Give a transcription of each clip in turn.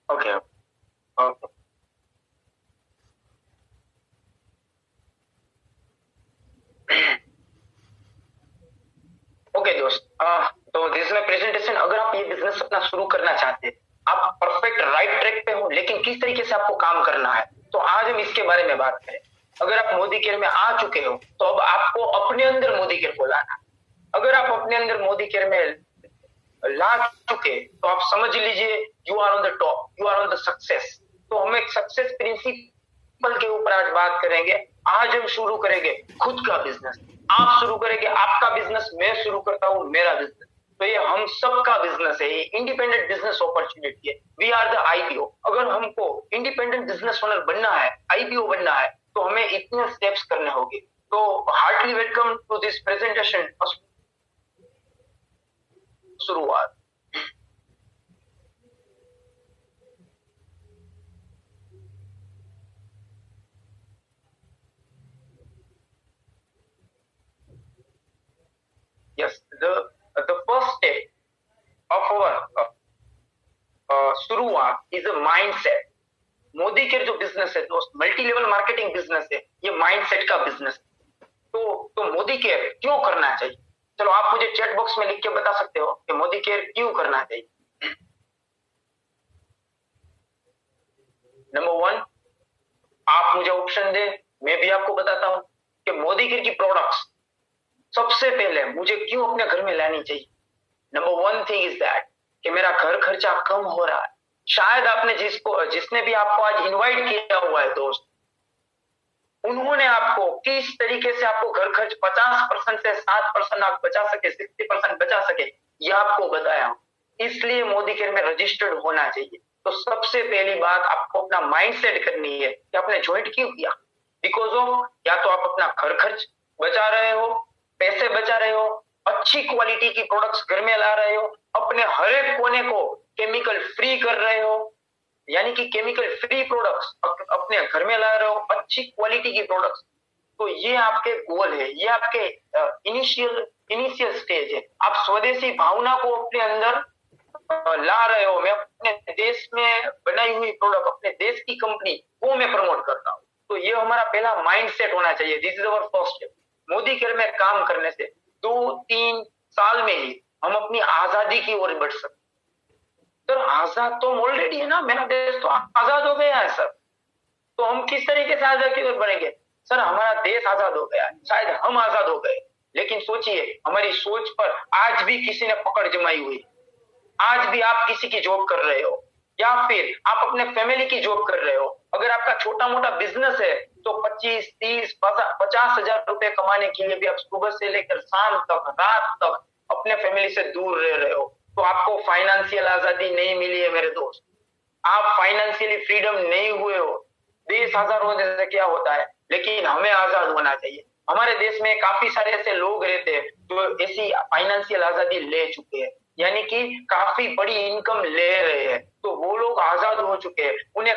Okay okay okay दोस्त, तो this में प्रेजेंटेशन। अगर आप ये बिजनेस अपना शुरू करना चाहते हैं, आप परफेक्ट राइट ट्रैक पे हो, लेकिन किस तरीके से आपको काम करना है, तो आज हम इसके बारे में बात करें। अगर आप मोदी केयर में आ चुके हो, तो अब आपको अपने अंदर मोदी केयर को लाना है। अगर आप अपने अंदर मोदी केयर में ला चुके, तो आप समझ लीजिए you are on the top, you are on the success. तो हम एक सक्सेस प्रिंसिपल के ऊपर आज बात करेंगे। आज हम शुरू करेंगे खुद का बिजनेस। आप शुरू करेंगे आपका बिजनेस, मैं शुरू करता हूं मेरा बिजनेस। तो ये हम सबका बिजनेस है, ये इंडिपेंडेंट बिजनेस अपॉर्चुनिटी है। We are the IPO. अगर हमको इंडिपेंडेंट बिजनेस ओनर बनना है, आईपीओ बनना है, तो हमें इतने स्टेप्स करने होंगे। तो heartly welcome to this presentation. शुरुआत। Yes, the first step of our शुरुआत इज अ माइंडसेट। मोदी के जो बिजनेस है दोस्त, मल्टी लेवल मार्केटिंग बिजनेस है, ये माइंडसेट का बिजनेस। तो मोदी केयर क्यों करना चाहिए? चलो आप मुझे चैट बॉक्स में लिख के बता सकते हो कि मोदी केयर क्यों करना चाहिए। नंबर वन, आप मुझे ऑप्शन दे, मैं भी आपको बताता हूं कि मोदी केयर की प्रोडक्ट्स सबसे पहले मुझे क्यों अपने घर में लानी चाहिए। Number one thing is that कि मेरा घर खर्चा कम हो रहा है। शायद आपने जिसने भी आपको आज इनवाइट किया हुआ है दोस्त, उन्होंने आपको किस तरीके से आपको घर खर्च 50% से 60% आप बचा सके, 60% बचा सके, ये आपको बताया हूं। इसलिए मोदी केयर में रजिस्टर्ड होना चाहिए। तो सबसे पहली बात आपको अपना माइंड सेट करनी है कि आपने ज्वाइंट क्यों किया। बिकॉज ऑफ या तो आप अपना घर खर्च बचा रहे हो, पैसे बचा रहे हो, अच्छी क्वालिटी की प्रोडक्ट्स घर में ला रहे हो, अपने हर एक कोने को केमिकल फ्री कर रहे हो, यानी कि केमिकल फ्री प्रोडक्ट्स अपने घर में ला रहे हो, अच्छी क्वालिटी की प्रोडक्ट्स। तो ये आपके गोल है, ये आपके इनिशियल इनिशियल स्टेज है। आप स्वदेशी भावना को अपने अंदर ला रहे हो। मैं अपने देश में बनाई हुई प्रोडक्ट, अपने देश की कंपनी को मैं प्रमोट करता हूँ। तो ये हमारा पहला माइंड सेट होना चाहिए। This is our first step. Modi care में काम करने से 2-3 साल में ही हम अपनी आजादी की ओर बढ़ सकते। सर आजाद तो ऑलरेडी है ना, मेरा देश तो आजाद हो गया है सर। तो हम किस तरीके से आजाद की ओर बढ़ेंगे? सर हमारा देश आजाद हो गया है, शायद हम आजाद हो गए, लेकिन सोचिए हमारी सोच पर आज भी किसी ने पकड़ जमाई हुई। आज भी आप किसी की जॉब कर रहे हो, या फिर आप अपने फैमिली की जॉब कर रहे हो। अगर आपका छोटा मोटा बिजनेस है, तो 25, 30, 50 हजार रुपए कमाने के लिए भी आप सुबह से लेकर शाम तक, रात तक अपने फैमिली से दूर रह रहे हो। तो आपको फाइनेंशियल आजादी नहीं मिली है मेरे दोस्त। आप फाइनेंशियली फ्रीडम नहीं हुए हो। देश आजाद होने से क्या होता है, लेकिन हमें आजाद होना चाहिए। हमारे देश में काफी सारे ऐसे लोग रहते हैं जो ऐसी फाइनेंशियल आजादी ले चुके हैं, यानी कि काफी बड़ी इनकम ले रहे हैं। तो वो लोग आजाद हो चुके हैं। उन्हें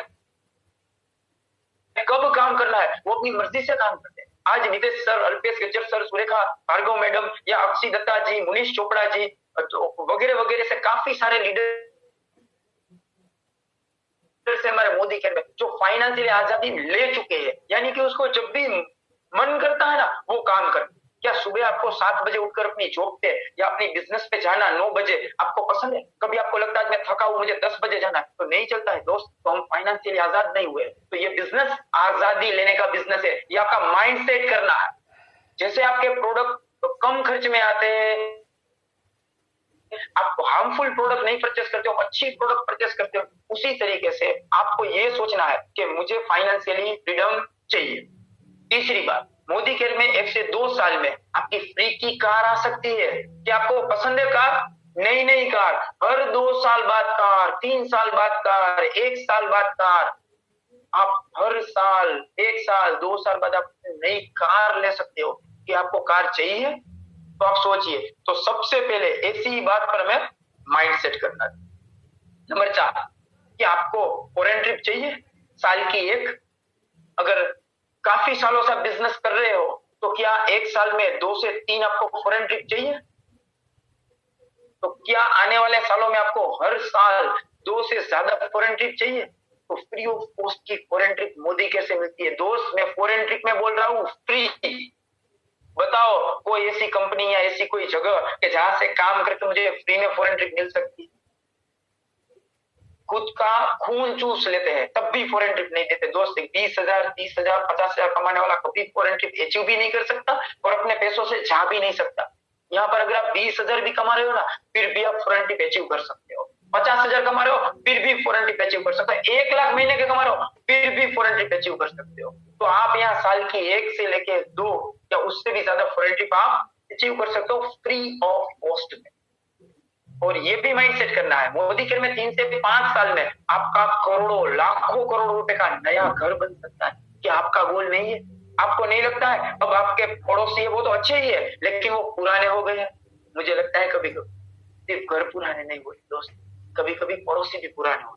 कब काम करना है वो अपनी मर्जी से काम करते हैं। आज Nitesh sir, Alpesh Gajjar sir, Surekha Bhargav madam, या अक्षय दत्ता जी, मुनीश चोपड़ा जी वगैरह वगैरह से काफी सारे लीडर से हमारे मोदी केयर में जो फाइनेंशियली आजादी ले चुके हैं, यानी कि उसको जब भी मन करता है ना वो काम कर। क्या सुबह आपको 7 बजे उठकर अपनी जॉब पे या अपनी बिजनेस पे जाना 9 बजे आपको पसंद है? कभी आपको लगता है मैं थका हूं, मुझे 10 बजे जाना है? तो नहीं चलता है दोस्त। तो हम फाइनेंशियली आजाद नहीं हुए। तो ये बिजनेस आजादी लेने का बिजनेस है। ये आपका माइंड सेट करना है। जैसे आपके प्रोडक्ट कम खर्च में आते हैं, आप हार्मफुल प्रोडक्ट नहीं परचेस करते हो, अच्छी प्रोडक्ट परचेस करते हो। उसी तरीके से आपको ये सोचना है कि मुझे फाइनेंशियली फ्रीडम चाहिए। तीसरी बात, मोदी केयर में 1 से 2 साल में आपकी फ्री की कार आ सकती है। क्या आपको पसंद है कार? नई नई कार हर 2 साल बाद कार, 3 साल बाद कार, 1 साल बाद कार। आप हर साल, 1 साल, 2 साल बाद आप नई कार ले सकते हो। कि आपको कार चाहिए, तो आप सोचिए। तो सबसे पहले ऐसी ही बात पर हमें माइंड सेट करना है। नंबर 4, कि आपको फॉरेन ट्रिप चाहिए साल की एक। अगर काफी सालों से आप बिजनेस कर रहे हो, तो क्या 1 साल में 2 से 3 आपको फॉरेन ट्रिप चाहिए? तो क्या आने वाले सालों में आपको हर साल 2 से ज्यादा फॉरेन ट्रिप चाहिए तो फ्री ऑफ कॉस्ट की फॉरेन ट्रिप मोदी कैसे मिलती है? दोस्त, मैं फॉरेन ट्रिप में बोल रहा हूँ फ्री। बताओ कोई ऐसी कंपनी या ऐसी कोई जगह कि जहां से काम करके मुझे फ्री में फॉरेन ट्रिप मिल सकती है? खुद का खून चूस लेते हैं तब भी फॉरेन ट्रिप नहीं देते। दोस्त, 20,000, 30,000, 50,000 कमाने वाला कभी फॉरेन ट्रिप अचीव भी नहीं कर सकता और अपने पैसों से जा भी नहीं सकता। यहाँ पर अगर आप 20,000 भी कमा रहे हो ना, फिर भी आप फॉरेन ट्रिप अचीव कर सकते हो। 50,000 कमा रहे हो, फिर भी फॉरेन ट्रिप अचीव कर सकते हो। 1 लाख महीने के कमा रहे हो, फिर भी फॉरेन ट्रिप अचीव कर सकते हो। तो आप यहाँ साल की 1 से लेके 2 या उससे भी ज्यादा फॉरेन ट्रिप आप अचीव कर सकते हो फ्री ऑफ कॉस्ट में। और ये भी माइंडसेट करना है, मोदी केयर में 3 से 5 साल में आपका करोड़ों लाखों करोड़ रुपए का नया घर बन सकता है। क्या आपका गोल नहीं है? आपको नहीं लगता है अब आपके पड़ोसी है वो तो अच्छे ही है लेकिन वो पुराने हो गए हैं? मुझे लगता है कभी कभी सिर्फ घर पुराने नहीं हुए दोस्त, कभी कभी पड़ोसी भी पुराने हो।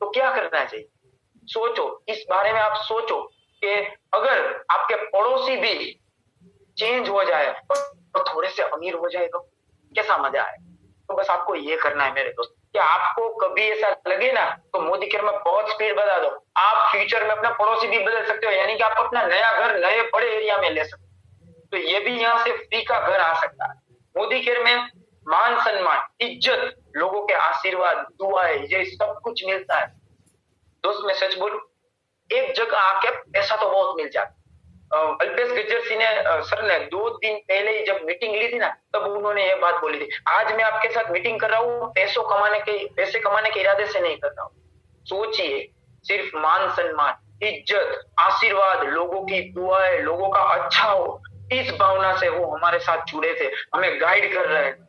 तो क्या करना चाहिए? सोचो, इस बारे में आप सोचो कि अगर आपके पड़ोसी भी चेंज हो जाए और थोड़े से अमीर हो जाए तो कैसा मजा आए? तो बस आपको ये करना है मेरे दोस्त कि आपको कभी ऐसा लगे ना तो मोदी केयर में बहुत स्पीड बढ़ा दो। आप फ्यूचर में अपना पड़ोसी भी बदल सकते हो, यानी कि आप अपना नया घर नए बड़े एरिया में ले सकते हो। तो ये भी यहाँ से फ्री का घर आ सकता है। मोदी केयर में मान सम्मान, इज्जत, लोगों के आशीर्वाद, दुआएं, ये सब कुछ मिलता है। दोस्त मैं सच बोलूं, एक जगह आके पैसा तो बहुत मिल जाता। अल्पेश गज्जर सिंह ने सर ने 2 दिन पहले ही जब मीटिंग ली थी ना तब उन्होंने ये बात बोली थी, आज मैं आपके साथ मीटिंग कर रहा हूँ पैसे कमाने के इरादे से नहीं कर रहा हूँ। सोचिए, सिर्फ मान सम्मान, इज्जत, आशीर्वाद, लोगों की दुआएं, लोगों का अच्छा हो, इस भावना से वो हमारे साथ जुड़े थे, हमें गाइड कर रहे थे।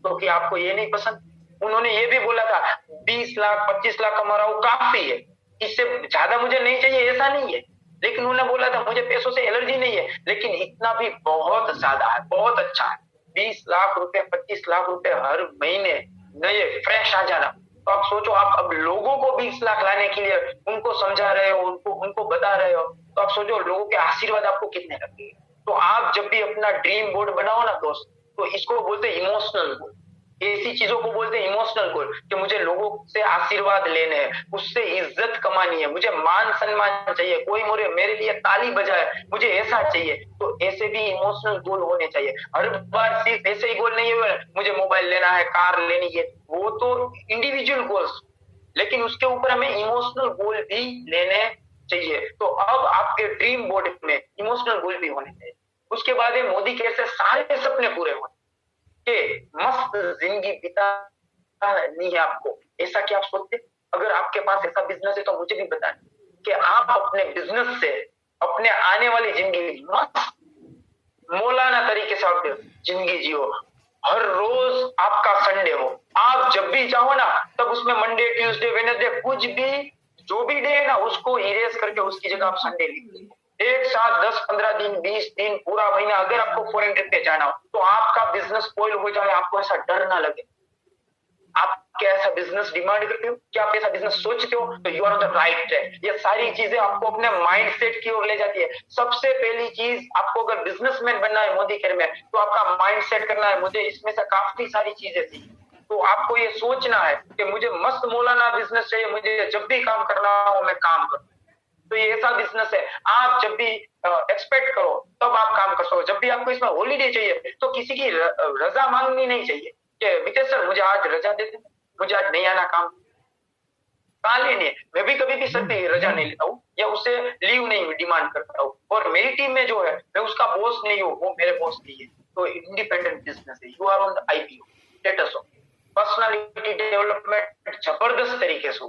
तो क्या आपको ये नहीं पसंद? उन्होंने ये भी बोला था 20 लाख 25 लाख कमा रहा हूं काफी है, इससे ज्यादा मुझे नहीं चाहिए, ऐसा नहीं है। लेकिन उन्होंने बोला था मुझे पैसों से एलर्जी नहीं है लेकिन इतना भी बहुत ज्यादा है, बहुत अच्छा है। 20 लाख रुपए 25 लाख रुपए हर महीने नए फ्रेश आ जाना। तो आप सोचो, आप अब लोगों को 20 लाख लाने के लिए उनको समझा रहे हो, उनको बता रहे हो, तो आप सोचो लोगों के आशीर्वाद आपको कितने लगेंगे। तो आप जब भी अपना ड्रीम बोर्ड बनाओ ना दोस्त, तो इसको बोलते हैं इमोशनल गोल। ऐसी चीजों को बोलते हैं इमोशनल गोल कि मुझे लोगों से आशीर्वाद लेने हैं, उससे इज्जत कमानी है, मुझे मान सम्मान चाहिए, कोई मेरे लिए ताली बजाए, मुझे ऐसा चाहिए। तो ऐसे भी इमोशनल गोल होने चाहिए। हर बार सिर्फ ऐसे ही गोल नहीं है मुझे मोबाइल लेना है, कार लेनी है, वो तो इंडिविजुअल गोल्स, लेकिन उसके ऊपर हमें इमोशनल गोल भी लेने चाहिए। तो अब आपके ड्रीम बोर्ड में इमोशनल गोल भी होने चाहिए। उसके बाद मोदी केयर से सारे सपने पूरे होने के मस्त जिंदगी बितानी है आपको। ऐसा क्या आप सोचते? अगर आपके पास ऐसा बिजनेस है तो मुझे भी बताएं कि आप अपने बिजनेस से अपने आने वाली जिंदगी मस्त मौलाना तरीके से आप जिंदगी जियो। हर रोज आपका संडे हो, आप जब भी चाहो ना तब उसमें मंडे ट्यूसडे वेडनेसडे कुछ भी जो भी डे है ना उसको इरेज करके उसकी जगह आप संडे लिख लो। एक साथ 10-15 दिन 20 दिन पूरा महीना अगर आपको फॉरेन ट्रिप पे जाना हो तो आपका बिजनेस स्पॉइल हो जाए, आपको ऐसा डर ना लगे। आप क्या ऐसा बिजनेस डिमांड करते हो? क्या आप ऐसा बिजनेस सोचते हो? तो you are on the right track. ये सारी चीजें आपको अपने माइंडसेट की ओर ले जाती है। सबसे पहली चीज, आपको अगर बिजनेसमैन बनना है मोदी केयर में तो आपका माइंडसेट करना है मुझे इसमें से काफी सारी चीजें थी। तो आपको ये सोचना है कि मुझे मस्त मौलाना बिजनेस चाहिए, मुझे जब भी काम करना हो मैं काम करूं। तो ये ऐसा बिजनेस है, आप जब भी एक्सपेक्ट करो तब आप काम कर सको। जब भी आपको इसमें हॉलीडे चाहिए तो किसी की रजा मांगनी नहीं चाहिए कि वितेश सर मुझे आज रजा देते, मुझे आज नहीं आना काम, कहाँ लेनी है। मैं भी कभी भी सर की रजा नहीं लेता हूँ या उससे लीव नहीं डिमांड करता हूँ। और मेरी टीम में जो है मैं उसका बॉस नहीं हूँ, वो मेरे बॉस नहीं है। तो इंडिपेंडेंट बिजनेस है। You are on the IPO status of personality development जबरदस्त तरीके से,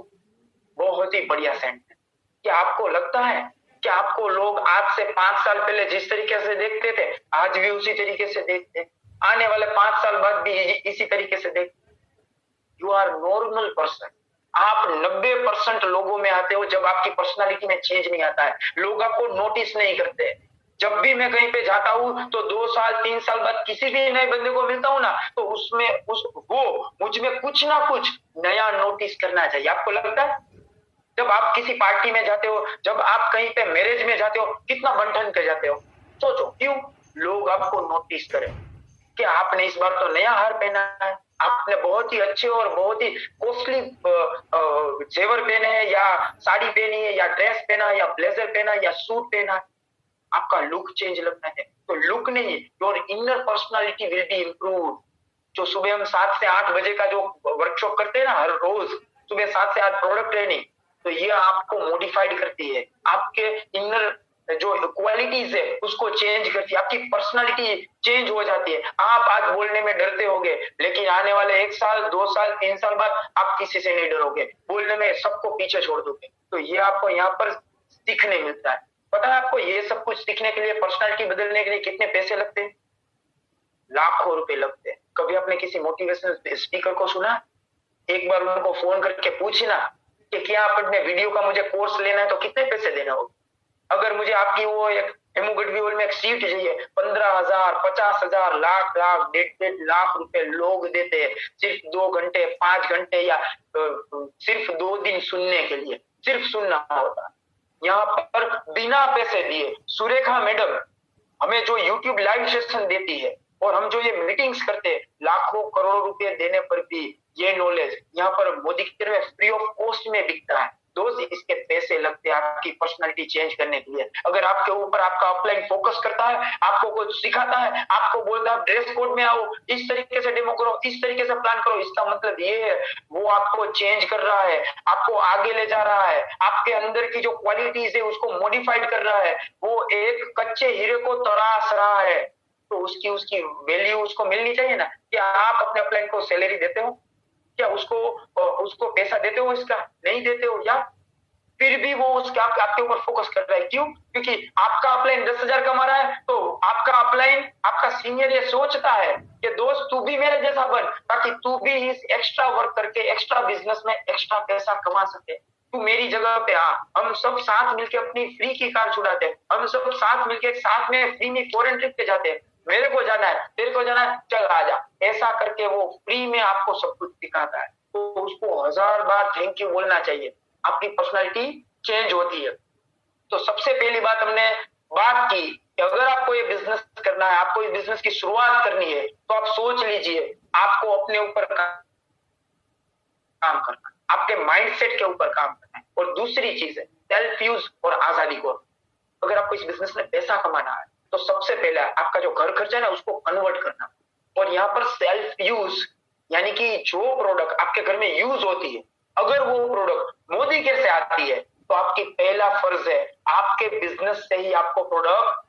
बहुत ही बढ़िया सेंट है। क्या आपको लगता है कि आपको लोग आज से 5 साल पहले जिस तरीके से देखते थे आज भी उसी तरीके से देखते हैं, आने वाले 5 साल बाद भी इसी तरीके से देखते? You are normal person. आप 90% लोगों में आते हो जब आपकी पर्सनालिटी में चेंज नहीं आता है, लोग आपको नोटिस नहीं करते। जब भी मैं कहीं पे जाता हूं तो 2 साल 3 साल बाद किसी भी नए बंदे को मिलता हूं ना तो उसमें वो मुझ में कुछ ना कुछ नया नोटिस करना चाहिए। आपको लगता है जब आप किसी पार्टी में जाते हो, जब आप कहीं पे मैरिज में जाते हो, कितना बंठन कर जाते हो? सोचो क्यों? लोग आपको नोटिस करें कि आपने इस बार तो नया हार पहना है, आपने बहुत ही अच्छे और बहुत ही कॉस्टली जेवर पहने हैं, या साड़ी पहनी है, या ड्रेस पहना है, या ब्लेजर पहना है, या सूट पहना है, आपका लुक चेंज लगना है। तो लुक नहीं, your inner personality will be improve. जो सुबह हम 7 से 8 बजे का जो वर्कशॉप करते हैं ना, हर रोज सुबह 7 से 8 प्रोडक्ट ट्रेनिंग, तो ये आपको मॉडिफाइड करती है, आपके इनर जो क्वालिटीज है उसको चेंज करती है, आपकी पर्सनालिटी चेंज हो जाती है। आप आज बोलने में डरते होगे, लेकिन आने वाले 1 साल 2 साल 3 साल बाद आप किसी से नहीं डरोगे, बोलने में सबको पीछे छोड़ दोगे। तो ये आपको यहाँ पर सीखने मिलता है। पता है आपको, ये सब कुछ सीखने के लिए, पर्सनालिटी बदलने के लिए कितने पैसे लगते हैं? लाखों रुपए लगते हैं। कभी आपने किसी मोटिवेशनल स्पीकर को सुना? एक बार उनको फोन करके पूछना कि क्या आपने वीडियो का मुझे कोर्स लेना है तो कितने पैसे देना होगा। अगर मुझे आपकी वो एक हेमोग्लोबिन में एक सीट चाहिए, 15,000 50,000 लाख लाख 1.5 लाख रुपए लोग देते हैं सिर्फ 2 घंटे 5 घंटे या सिर्फ 2 दिन सुनने के लिए, सिर्फ सुनना होता। यहाँ पर बिना पैसे दिए सुरेखा मैडम हमें जो YouTube लाइव सेशन देती है, और हम जो ये मीटिंग्स करते हैं, लाखों करोड़ों रुपए देने पर भी ये नॉलेज यहाँ पर मोदी की तरफ फ्री ऑफ कॉस्ट में बिकता है। दोस्त, इसके पैसे लगते हैं आपकी पर्सनालिटी चेंज करने के लिए। अगर आपके ऊपर आपका अपलाइन फोकस करता है, आपको कुछ सिखाता है, आपको बोलता है ड्रेस कोड में आओ, इस तरीके से डेमो करो, इस तरीके से प्लान करो, इसका मतलब ये है वो आपको चेंज कर रहा है, आपको आगे ले जा रहा है, आपके अंदर की जो क्वालिटीज है उसको मॉडिफाइड कर रहा है, वो एक कच्चे हीरे को तराश रहा है। तो उसकी उसकी वैल्यू उसको मिलनी चाहिए ना। क्या आप अपने अपलाइन को सैलरी देते हो? क्या उसको पैसा देते हो? इसका नहीं देते हो, या फिर भी वो उसके आपके ऊपर फोकस कर रहा है। क्यों? क्योंकि आपका अपलाइन 10,000 कमा रहा है, तो आपका अपलाइन, आपका सीनियर ये सोचता है कि दोस्त तू भी मेरे जैसा बन, ताकि तू भी इस एक्स्ट्रा वर्क करके एक्स्ट्रा बिजनेस में एक्स्ट्रा पैसा कमा सके। तू मेरी जगह पे आ, हम सब साथ मिलके अपनी फ्री की कार छुड़ाते हैं, हम सब साथ मिलके साथ में फ्री में फॉरेन ट्रिप पे जाते हैं। मेरे को जाना है, तेरे को जाना है, चल आजा। ऐसा करके वो फ्री में आपको सब कुछ सिखाता है। तो उसको 1000 बार थैंक यू बोलना चाहिए, आपकी पर्सनालिटी चेंज होती है। तो सबसे पहली बात हमने बात की कि अगर आपको ये बिजनेस करना है, आपको इस बिजनेस की शुरुआत करनी है, तो आप सोच लीजिए आपको अपने ऊपर काम करना है, आपके माइंडसेट के ऊपर काम करना है। और दूसरी चीज है सेल्फ यूज और आजादी को। अगर आपको इस बिजनेस में पैसा कमाना है, तो सबसे पहले आपका जो घर खर्चा है ना उसको कन्वर्ट करना। और यहाँ पर सेल्फ यूज यानी कि जो प्रोडक्ट आपके घर में यूज होती है, अगर वो प्रोडक्ट मोदी केयर से आती है, तो आपकी पहला फर्ज है आपके बिजनेस से ही आपको प्रोडक्ट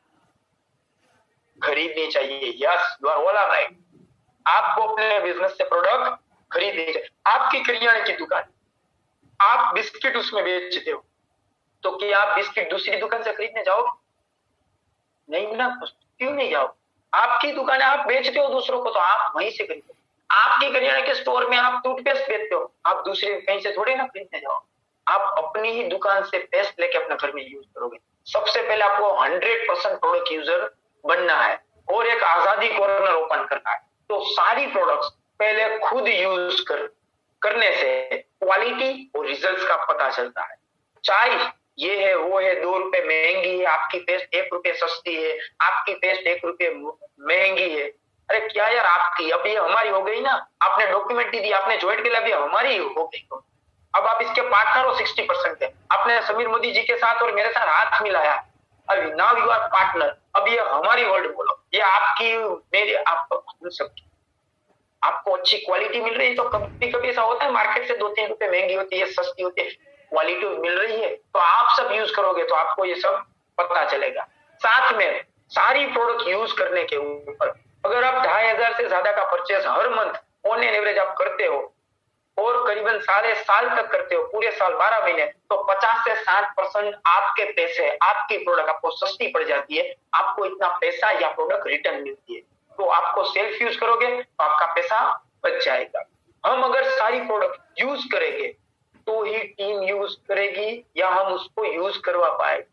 खरीदनी चाहिए। Yes, you are all right. आपको अपने बिजनेस से प्रोडक्ट खरीदनी चाहिए। आपकी करियाने की दुकान, आप बिस्किट उसमें बेचते हो, तो क्या आप बिस्किट दूसरी दुकान से खरीदने जाओ? नहीं ना। क्यों नहीं जाओ? आपकी दुकान है, आप बेचते हो दूसरों को, तो आप वहीं से खरीदो। आपकी करियाने के स्टोर में आप टूथपेस्ट बेचते हो, आप दूसरे कहीं से थोड़े ना खरीदने जाओ। आप अपनी ही दुकान से पेस्ट लेके अपने घर में यूज करोगे। सबसे पहले आपको 100% प्रोडक्ट यूजर बनना है और एक आजादी कॉर्नर ओपन करना है। तो सारी प्रोडक्ट्स पहले खुद यूज करने से क्वालिटी और रिजल्ट्स का पता चलता है। चाहे ये है वो है, 2 रुपए महंगी है, आपकी पेस्ट 1 रुपए सस्ती है, आपकी पेस्ट 1 रुपए महंगी है। अरे क्या यार, आपकी अब ये हमारी हो गई ना, आपने डॉक्यूमेंट दी, आपने ज्वाइन के लिए अभी हमारी हो गई। अब आप इसके पार्टनर हो 60% है। आपने समीर मोदी जी के साथ और मेरे साथ हाथ मिलाया, अब नाउ यू आर पार्टनर। अब ये हमारी वर्ड बोलो, ये आपकी मेरी आप सबकी। आपको अच्छी क्वालिटी मिल रही है, तो कभी कभी ऐसा होता है मार्केट से 2-3 रुपए महंगी होती है, सस्ती होती है, क्वालिटी मिल रही है, तो आप सब यूज करोगे तो आपको ये सब पता चलेगा। साथ में सारी प्रोडक्ट यूज करने के ऊपर अगर आप 2,500 से ज्यादा का purchase her month on an average आप करते हो और करीबन साढ़े साल तक करते हो, पूरे साल 12 महीने, तो 50 से 60% आपके पैसे, आपकी प्रोडक्ट आपको सस्ती पड़ जाती है, आपको इतना पैसा या प्रोडक्ट रिटर्न मिलती है। तो आपको सेल्फ यूज करोगे तो आपका पैसा बच जाएगा। हम अगर सारी प्रोडक्ट यूज करेंगे तो ही टीम यूज करेगी या हम उसको यूज करवा पाएंगे।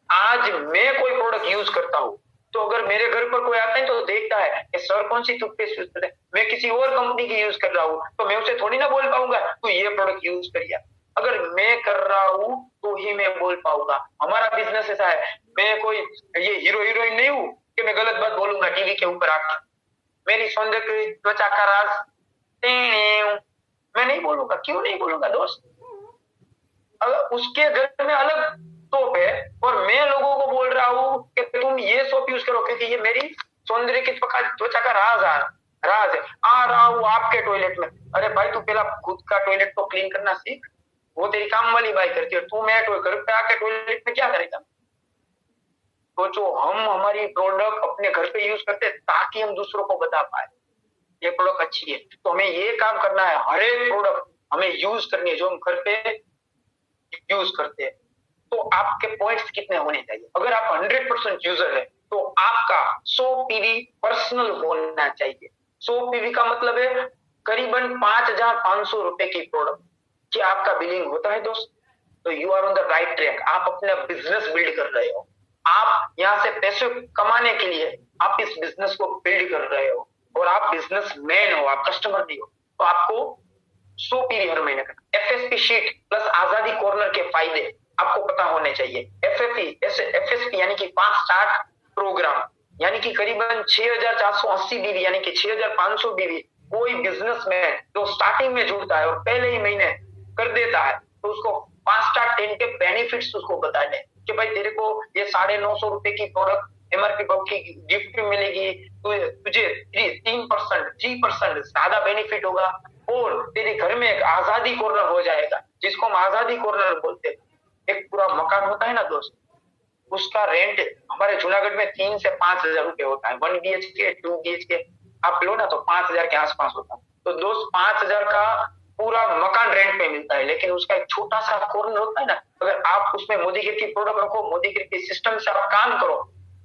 आज मैं कोई प्रोडक्ट यूज करता हूं, तो अगर मेरे घर पर कोई आता है तो देखता है कि सर कौन सी टूथपेस्ट यूज कर रहे हैं, मैं किसी और कंपनी की यूज कर रहा हूं, तो मैं उसे थोड़ी ना बोल पाऊंगा तो ये प्रोडक्ट यूज करिए। अगर मैं कर रहा हूं तो ही मैं बोल पाऊंगा। हमारा बिजनेस ऐसा है, मैं कोई ये हीरो हीरोइन नहीं हूं कि मैं गलत बात बोलूंगा टीवी के ऊपर आके। मेरी सौंदर्य त्वचा का राज मैं नहीं बोलूंगा। क्यों नहीं बोलूंगा दोस्त? अगर उसके घर में अलग सोप है और मैं लोगों को बोल रहा हूं कि तुम ये सोप यूज करो क्योंकि ये मेरी सौंदर्य की त्वचा का राज है। आ रहा हूं आपके टॉयलेट में। अरे भाई, तू पहला खुद का टॉयलेट तो क्लीन करना सीख। वो तेरी काम वाली बाई करती है, तू मेरे घर पे आके टॉयलेट में क्या करेगा? तो जो हम हमारी प्रोडक्ट अपने घर पे यूज करते हैं ताकि हम दूसरों को बता पाए ये प्रोडक्ट अच्छी है, तो हमें ये काम करना है। हर एक प्रोडक्ट हमें यूज करनी है जो हम घर पे यूज करते हैं। तो आपके पॉइंट्स कितने होने चाहिए? अगर आप 100% यूजर है तो आपका 100 पीवी पर्सनल होना चाहिए। 100 पीवी का मतलब है करीबन 5,500 रुपए की प्रोडक्ट। क्या आपका बिलिंग होता है दोस्त? तो you are on the right track. आप अपना बिजनेस बिल्ड कर रहे हो। आप यहां से पैसे कमाने के लिए आप इस बिजनेस को बिल्ड कर रहे हो और आप बिजनेस मैन हो, आप कस्टमर नहीं हो। तो आपको 100 पीवी हर महीने का एफएसपी शीट प्लस आजादी कॉर्नर के फायदे आपको पता होने चाहिए। एफएसपी यानी कि फास्ट स्टार्ट प्रोग्राम, यानी कि करीबन 6,480 बीवी यानी कि 6,500 बीवी कोई बिजनेसमैन जो स्टार्टिंग में जुड़ता है और पहले ही महीने कर देता है तो उसको 5 के बेनिफिट्स उसको बता दें कि भाई तेरे को ये 950 रुपए की प्रोडक्ट एमआरपी की गिफ्ट मिलेगी, तुझे 3% ज्यादा बेनिफिट होगा और तेरे घर में एक आजादी कॉर्नर हो जाएगा, जिसको हम आजादी कॉर्नर बोलते हैं। एक पूरा मकान होता है ना दोस्त, उसका रेंट हमारे जूनागढ़ में 3 से 5,000 रुपए होता है। 1 BHK 2 BHK आप लो ना तो 5,000 के आसपास होता है। तो दोस्त 5,000 का पूरा मकान रेंट पे मिलता है, लेकिन उसका एक छोटा सा कॉर्नर होता है ना, अगर आप उसमें मोदीगिर की प्रोडक्ट रखो, मोदीगिर के सिस्टम से आप काम करो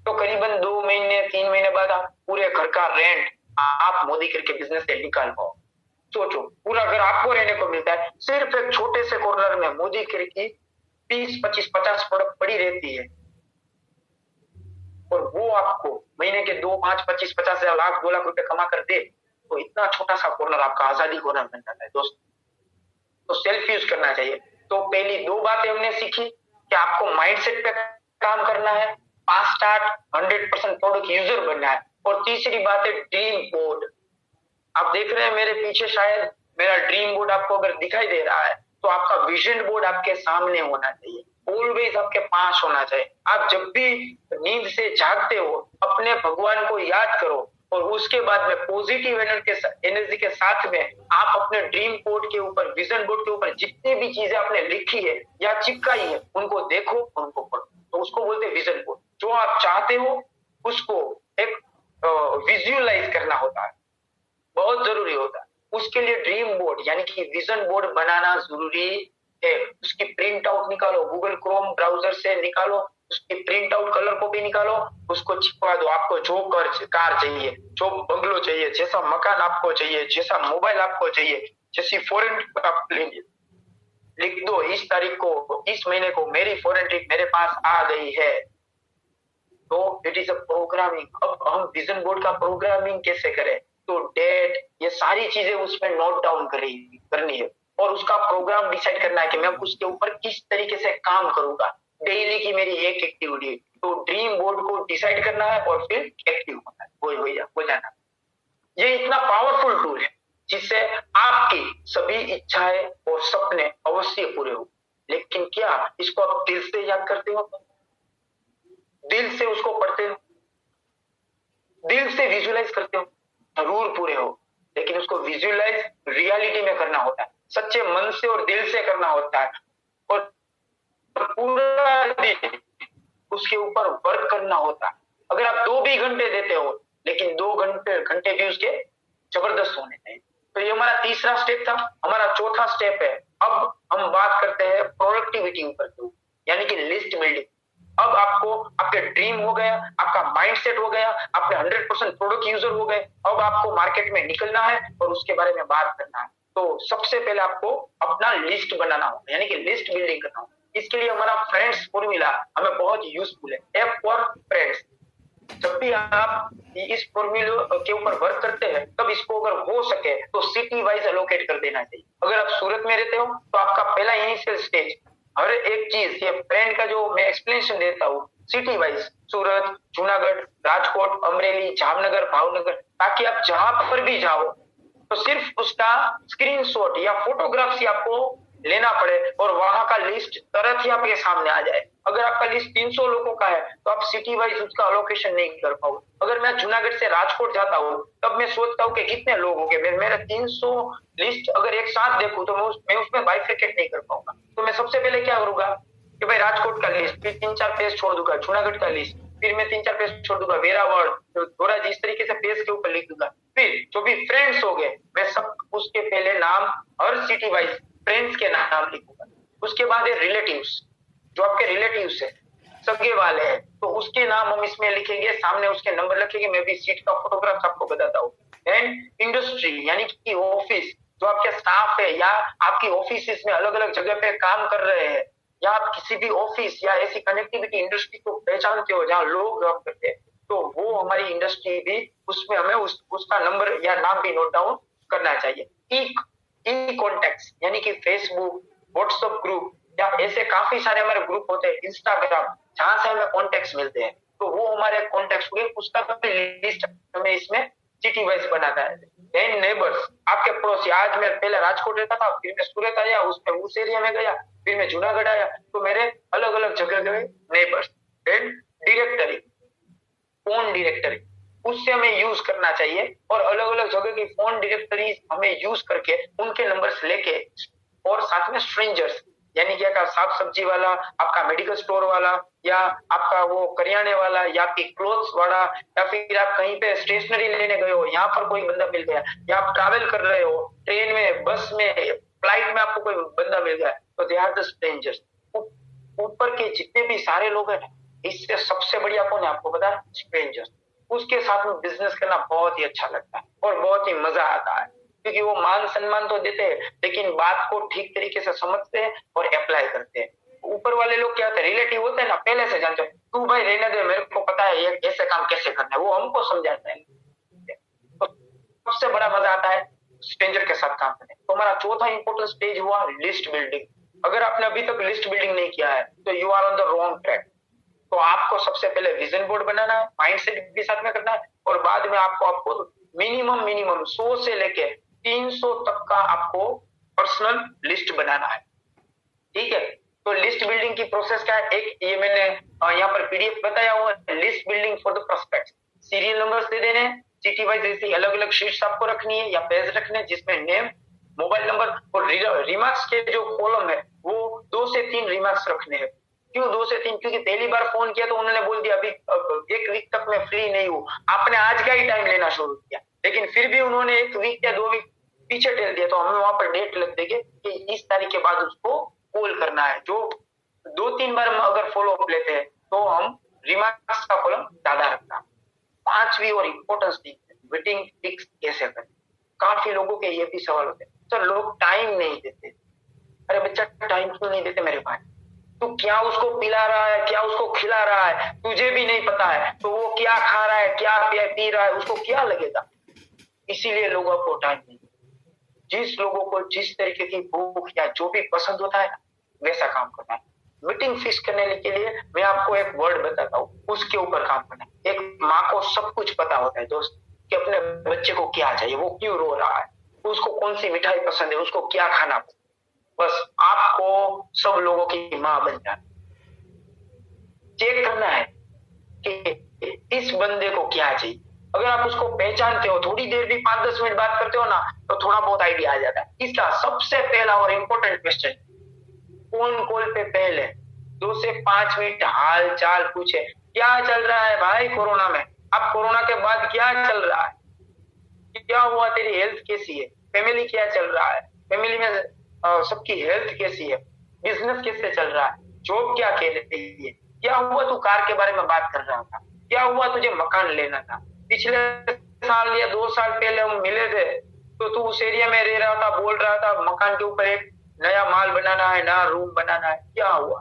तो करीबन 2 महीने 3 महीने बाद आप पूरे घर का रेंट आप मोदीगिर के बिजनेस से निकाल पाओ। सोचो, पूरा घर आपको रहने को मिलता है, सिर्फ एक छोटे से कॉर्नर में मोदीगिर की 30, 25, 50 प्रोडक्ट पड़ी रहती है और वो आपको महीने के 2, 5, 25, 50,000, लाख, 2 लाख रुपए कमा कर दे। तो इतना छोटा सा कॉर्नर आपका आजादी कॉर्नर बन जाता है दोस्त। तो सेल्फ यूज करना चाहिए। तो पहली 2 बातें हमने सीखी कि आपको माइंडसेट पे काम करना है, फास्ट स्टार्ट 100% प्रोडक्ट यूजर बनना है, और तीसरी बात है ड्रीम बोर्ड। आप देख रहे हैं मेरे पीछे, शायद मेरा ड्रीम बोर्ड आपको अगर दिखाई दे रहा है तो आपका विजन बोर्ड आपके सामने होना चाहिए, ऑलवेज आपके पास होना चाहिए। आप जब भी नींद से जागते हो अपने भगवान को याद करो और उसके बाद में पॉजिटिव एनर्जी के साथ में आप अपने ड्रीम बोर्ड के ऊपर, विजन बोर्ड के ऊपर जितनी भी चीजें आपने लिखी है या चिपकाई है उनको देखो और उनको पढ़ो। तो उसको बोलते हैं विजन बोर्ड। जो आप चाहते हो उसको एक विजुअलाइज करना होता है, बहुत जरूरी होता है। उसके लिए ड्रीम बोर्ड यानी कि विजन बोर्ड बनाना जरूरी है। उसकी प्रिंट आउट निकालो, गूगल क्रोम ब्राउजर से निकालो, उसकी प्रिंट आउट कलर कॉपी निकालो, उसको चिपका दो। आपको जो कार चाहिए, जो बंगलो चाहिए, जैसा मकान आपको चाहिए, जैसा मोबाइल आपको चाहिए, जैसी फॉरेन ट्रिप आप लेंगे, लिख दो इस तारीख को, इस महीने को मेरी फॉरेन ट्रिप मेरे पास आ गई है। तो इट इज अ प्रोग्रामिंग। अब हम विजन बोर्ड का प्रोग्रामिंग कैसे करें? तो डेट, ये सारी चीजें उसमें नोट डाउन करनी है और उसका प्रोग्राम डिसाइड करना है कि मैं उसके ऊपर किस तरीके से काम करूंगा। डेली की मेरी एक एक्टिविटी, तो ड्रीम बोर्ड को डिसाइड करना है और फिर एक्टिव होना है, हो जाना। ये इतना पावरफुल टूल है जिससे आपकी सभी इच्छाएं और सपने अवश्य पूरे हो। लेकिन क्या इसको आप दिल से याद करते हो, दिल से उसको पढ़ते हो, दिल से विजुअलाइज करते हो? जरूर पूरे हो, लेकिन उसको विजुअलाइज रियलिटी में करना होता है, सच्चे मन से और दिल से करना होता है और पूरा दिन उसके ऊपर वर्क करना होता है। अगर आप 2 भी घंटे देते हो लेकिन 2 घंटे भी उसके जबरदस्त होने चाहिए। तो ये हमारा तीसरा स्टेप था। हमारा चौथा स्टेप है, अब हम बात करते हैं प्रोडक्टिविटी ऊपर, यानी कि लिस्ट बिल्डिंग। अब आपको आपके ड्रीम हो गया, आपका माइंडसेट हो गया, आपने 100% प्रोडक्ट यूजर हो गए। अब आपको मार्केट में निकलना है और उसके बारे में बात करना है। तो सबसे पहले आपको अपना लिस्ट बनाना होगा, यानी कि लिस्ट बिल्डिंग करना होगा। इसके लिए हमारा फ्रेंड्स फॉर्मूला हमें बहुत यूजफुल है, एफ फॉर फ्रेंड्स। जब भी आप इस फॉर्मूले के ऊपर वर्क करते हैं तब इसको अगर हो सके तो सिटी वाइज एलोकेट कर देना चाहिए। अगर आप सूरत में रहते हो तो आपका पहला इनिशियल स्टेज, हर एक चीज, ये फ्रेंड का जो मैं एक्सप्लेनेशन देता हूँ सिटी वाइज, सूरत, जूनागढ़, राजकोट, अमरेली, जामनगर, भावनगर, ताकि आप जहां पर भी जाओ तो सिर्फ उसका स्क्रीनशॉट या फोटोग्राफ्स ही आपको लेना पड़े और वहां का लिस्ट तुरंत ही आपके सामने आ जाए। अगर आपका लिस्ट 300 लोगों का है तो आप सिटी वाइज उसका अलोकेशन नहीं कर पाओगे। अगर मैं जूनागढ़ से राजकोट जाता हूँ तब मैं सोचता हूँ कि कितने लोग हो गए, मेरा 300 लिस्ट अगर एक साथ देखूं तो मैं उसमें बाइफरकेट नहीं कर पाऊंगा। तो मैं सबसे पहले क्या करूंगा कि भाई राजकोट का लिस्ट, फिर 3-4 पेज छोड़ दूंगा जूनागढ़ का लिस्ट, फिर मैं 3-4 पेज छोड़ दूंगा वेरावल, थोड़ा इस तरीके से पेज के ऊपर लिख दूंगा। फिर जो भी फ्रेंड्स हो गए मैं सब उसके पहले नाम हर सिटी वाइज फ्रेंड्स के नाम लिखूंगा। उसके बाद है रिलेटिव्स, जो आपके रिलेटिव्स है, सगे वाले हैं, तो उसके नाम हम इसमें लिखेंगे, सामने उसके नंबर लिखेंगे। मैं भी सीट का फोटोग्राफ आपको बताता हूँ। एंड इंडस्ट्री यानी कि ऑफिस, जो आपके स्टाफ है या आपकी ऑफिस में अलग अलग जगह पे काम कर रहे हैं, या आप किसी भी ऑफिस या ऐसी कनेक्टिविटी इंडस्ट्री को पहचानते हो जहाँ लोग काम करते हैं, तो वो हमारी इंडस्ट्री भी उसमें हमें उसका नंबर या नाम भी नोट डाउन करना चाहिए। ई कॉन्टेक्ट्स यानी कि फेसबुक, व्हाट्सएप ग्रुप या ऐसे काफी सारे हमारे ग्रुप होते हैं, इंस्टाग्राम, जहां से हमें कॉन्टेक्ट्स मिलते हैं, तो वो हमारे कॉन्टेक्ट्स हुए, उसका भी लिस्ट हमें इसमें सिटी वाइज बनाना है। देन नेबर्स, आपके पड़ोसी। आज मैं पहले राजकोट रहता था, फिर मैं सूरत आया, उसमें उस एरिया में गया, फिर मैं जूनागढ़ आया, तो मेरे अलग अलग जगह गए neighbours. Then directory, phone directory, उससे हमें यूज करना चाहिए और अलग अलग जगह की फोन डायरेक्टरी हमें यूज करके उनके नंबर्स लेके, और साथ में स्ट्रेंजर्स यानी क्या साग सब्जी वाला, आपका मेडिकल स्टोर वाला, या आपका वो करियाने वाला, या आपकी क्लोथ्स वाला, या फिर आप कहीं पे स्टेशनरी लेने गए हो, यहाँ पर कोई बंदा मिल गया, या आप ट्रैवल कर रहे हो ट्रेन में, बस में, फ्लाइट में, आपको कोई बंदा मिल गया, तो दे आर द स्ट्रेंजर्स। ऊपर के जितने भी सारे लोग हैं, इससे सबसे बढ़िया कौन है आपको पता है? स्ट्रेंजर्स। उसके साथ में बिजनेस करना बहुत ही अच्छा लगता है और बहुत ही मजा आता है, क्योंकि वो मान सम्मान तो देते हैं लेकिन बात को ठीक तरीके से समझते हैं और अप्लाई करते हैं। ऊपर वाले लोग क्या होते हैं, रिलेटिव होते हैं ना, पहले से जानते हैं, तू भाई रहने दे, मेरे को पता है ये ऐसे काम कैसे करना है, वो हमको समझाते हैं। तो सबसे बड़ा मजा आता है स्ट्रेंजर के साथ काम करने। तो हमारा चौथा इंपॉर्टेंट स्टेज हुआ लिस्ट बिल्डिंग। अगर आपने अभी तक लिस्ट बिल्डिंग नहीं किया है तो you are on the wrong track. तो आपको सबसे पहले विजन बोर्ड बनाना है, माइंडसेट भी साथ में करना है, और बाद में आपको मिनिमम 100 से लेके 300 तक का आपको पर्सनल लिस्ट बनाना है। ठीक है, तो लिस्ट बिल्डिंग की प्रोसेस क्या है, एक ये मैंने यहाँ पर पीडीएफ बताया हुआ है, list building for the prospects. Serial numbers दे देने, सिटी वाइज ऐसी अलग अलग शीट्स आपको रखनी है या पेज रखने, जिसमें नेम, मोबाइल नंबर और रिमार्क्स के जो कॉलम है वो 2 से 3 रिमार्क्स रखने हैं। क्यों 2 से 3? क्योंकि पहली बार फोन किया तो उन्होंने बोल दिया अभी 1 वीक तक मैं फ्री नहीं हूँ, आपने आज का ही टाइम लेना शुरू किया, लेकिन फिर भी उन्होंने 1 वीक या 2 वीक पीछे टेल दिया, तो हमें वहां पर डेट लग देंगे कि इस तारीख के बाद उसको कॉल करना है। जो 2-3 बार हम अगर फॉलो अप लेते हैं तो हम रिमार्क्स का कॉलम ज्यादा रखना। 5वीं और इम्पोर्टेंट चीज, मीटिंग फिक्स कैसे करें। काफी लोगों के ये भी सवाल होते हैं, सर लोग टाइम नहीं देते। अरे बच्चा टाइम क्यों नहीं देते मेरे भाई? तू क्या उसको पिला रहा है, क्या उसको खिला रहा है, तुझे भी नहीं पता है, तो वो क्या खा रहा है, क्या पी रहा है, उसको क्या लगेगा? इसीलिए लोगों को टाइम नहीं। जिस लोगों को जिस तरीके की भूख या जो भी पसंद होता है वैसा काम करना है। मीटिंग फिक्स करने के लिए मैं आपको एक वर्ड बताता हूँ, उसके ऊपर काम करना है। एक माँ को सब कुछ पता होता है दोस्त, कि अपने बच्चे को क्या चाहिए, वो क्यों रो रहा है, उसको कौन सी मिठाई पसंद है, उसको क्या खाना पसंद। बस आपको सब लोगों की माँ बन जाना, चेक करना है कि इस बंदे को क्या चाहिए। अगर आप उसको पहचानते हो, थोड़ी देर भी 5-10 मिनट बात करते हो ना, तो थोड़ा बहुत आइडिया आ जाता है। इसका सबसे पहला और इम्पोर्टेंट क्वेश्चन, फोन कॉल पे पहले 2 से 5 मिनट हाल चाल पूछे, क्या चल रहा है भाई कोरोना में, अब कोरोना के बाद क्या चल रहा है, क्या हुआ, तेरी हेल्थ कैसी है, फैमिली क्या चल रहा है, फैमिली में सबकी हेल्थ कैसी है, बिजनेस कैसे चल रहा है, जॉब क्या कह रही है, क्या हुआ, तू कार के बारे में बात कर रहा था, क्या हुआ, तुझे मकान लेना था, पिछले साल या 2 साल पहले हम मिले थे तो तू उस एरिया में रह रहा था, बोल रहा था मकान के ऊपर एक नया माल बनाना है, नया रूम बनाना है, क्या हुआ?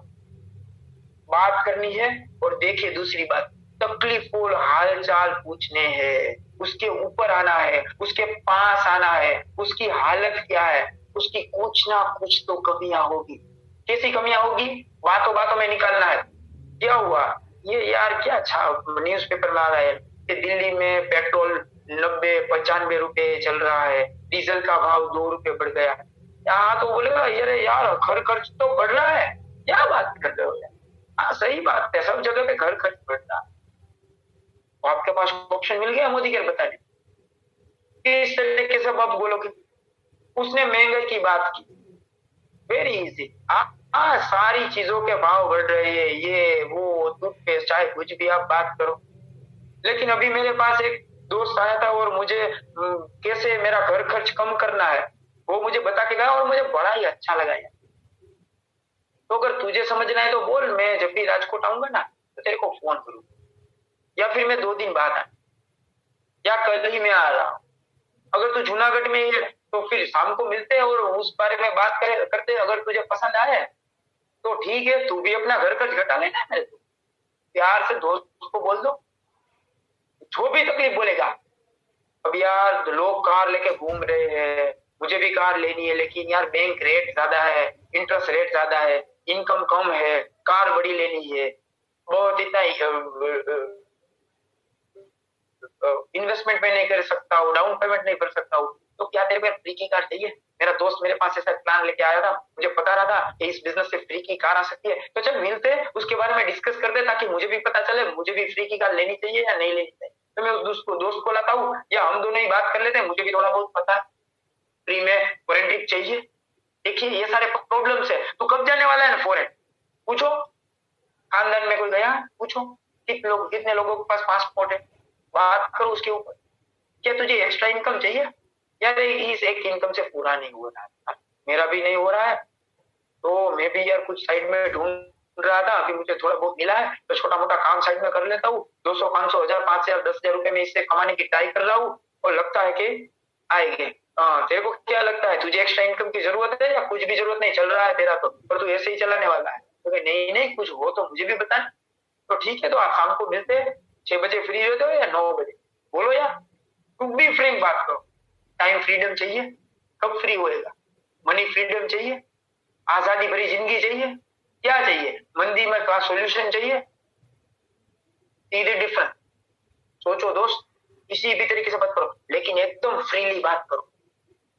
बात करनी है। और देखिए दूसरी बात, तकलीफ और हाल चाल पूछने हैं, उसके ऊपर आना है, उसके पास आना है, उसकी हालत क्या है, उसकी कुछ ना कुछ तो कमियां होगी। कैसी कमियां होगी? बातों बातों में निकालना है। क्या हुआ, ये यार क्या अच्छा न्यूज़पेपर में आ रहा है कि दिल्ली में पेट्रोल 90-95 रुपए चल रहा है, डीजल का भाव 2 रुपए बढ़ गया। यहाँ तो बोलेगा अरे यार घर खर्च तो बढ़ रहा है, क्या बात कर रहे हो? हाँ सही बात है, सब जगह पे घर खर्च बढ़ रहा है। तो आपके पास ऑप्शन मिल गया मोदी के बताने किस तरीके से आप बोलोगे। उसने महंगाई की बात की, वेरी इजी। हाँ सारी चीजों के भाव बढ़ रहे हैं, ये वो टूथपेस्ट चाहे कुछ भी आप बात करो। लेकिन अभी मेरे पास एक दोस्त आया था और मुझे कैसे मेरा घर खर्च कम करना है वो मुझे बता के गया और मुझे बड़ा ही अच्छा लगा यार। तो अगर तुझे समझना है तो बोल, मैं जब भी राजकोट आऊंगा ना तो तेरे को फोन करूंगा, या फिर मैं 2 दिन बाद आ, या कल ही मैं आ रहा हूँ। अगर तू जूनागढ़ में है तो फिर शाम को मिलते हैं और उस बारे में बात करते हैं। अगर तुझे पसंद आए तो ठीक है, तू भी अपना घर खर्च घटा लेना मेरे को, प्यार से दोस्त को बोल दो, जो भी तकलीफ बोलेगा। अब यार लोग कार लेके घूम रहे हैं, मुझे भी कार लेनी है, लेकिन यार बैंक रेट ज्यादा है, इंटरेस्ट रेट ज्यादा है, इनकम कम है, कार बड़ी लेनी है, बहुत इतना इन्वेस्टमेंट में नहीं कर सकता हूँ, डाउन पेमेंट नहीं कर सकता हूँ। तो क्या तेरे को फ्री की कार चाहिए? मेरा दोस्त मेरे पास ऐसा प्लान लेके आया था, मुझे पता रहा था कि इस बिजनेस से फ्री की कार आ सकती है, तो चल मिलते उसके बारे में डिस्कस करते ताकि मुझे भी पता चले मुझे भी फ्री की कार लेनी चाहिए या नहीं लेनी चाहिए। तो मैं उस दोस्त को लाता हूँ या हम दोनों ही बात कर लेते हैं, मुझे भी थोड़ा बहुत पता है। फ्री में फॉरेन ट्रिप चाहिए। देखिए ये सारे प्रॉब्लम्स है। तू कब जाने वाला है ना फॉरेन? पूछो खानदान में कोई गया, पूछो कितने लोगों के पास पासपोर्ट है, बात करो उसके ऊपर। क्या तुझे एक्स्ट्रा इनकम चाहिए? यार इस एक इनकम से पूरा नहीं हो रहा है, मेरा भी नहीं हो रहा है, तो मैं भी यार कुछ साइड में ढूंढ रहा था। अभी मुझे थोड़ा बहुत मिला है तो छोटा मोटा काम साइड में कर लेता हूँ। 200 500 1000 5000 10,000 रुपए में इससे कमाने की ट्राई कर रहा हूँ और लगता है कि आएंगे। हाँ तेरे को क्या लगता है, तुझे एक्स्ट्रा इनकम की जरूरत है या कुछ भी जरूरत नहीं, चल रहा है तेरा तो, पर तू ऐसे ही चलाने वाला है? तो नहीं नहीं कुछ हो तो मुझे भी बता। तो ठीक है, तो आप शाम को मिलते हैं, 6 बजे फ्री रहते हो या 9 बजे? बोलो यार, तुम भी फ्री बात करो। टाइम फ्रीडम चाहिए, कब फ्री होएगा? मनी फ्रीडम चाहिए, आजादी भरी जिंदगी चाहिए, क्या चाहिए? मंदी में का सॉल्यूशन चाहिए? सीधे डिफरेंट सोचो दोस्त, किसी भी तरीके से बात करो लेकिन एकदम फ्रीली बात करो।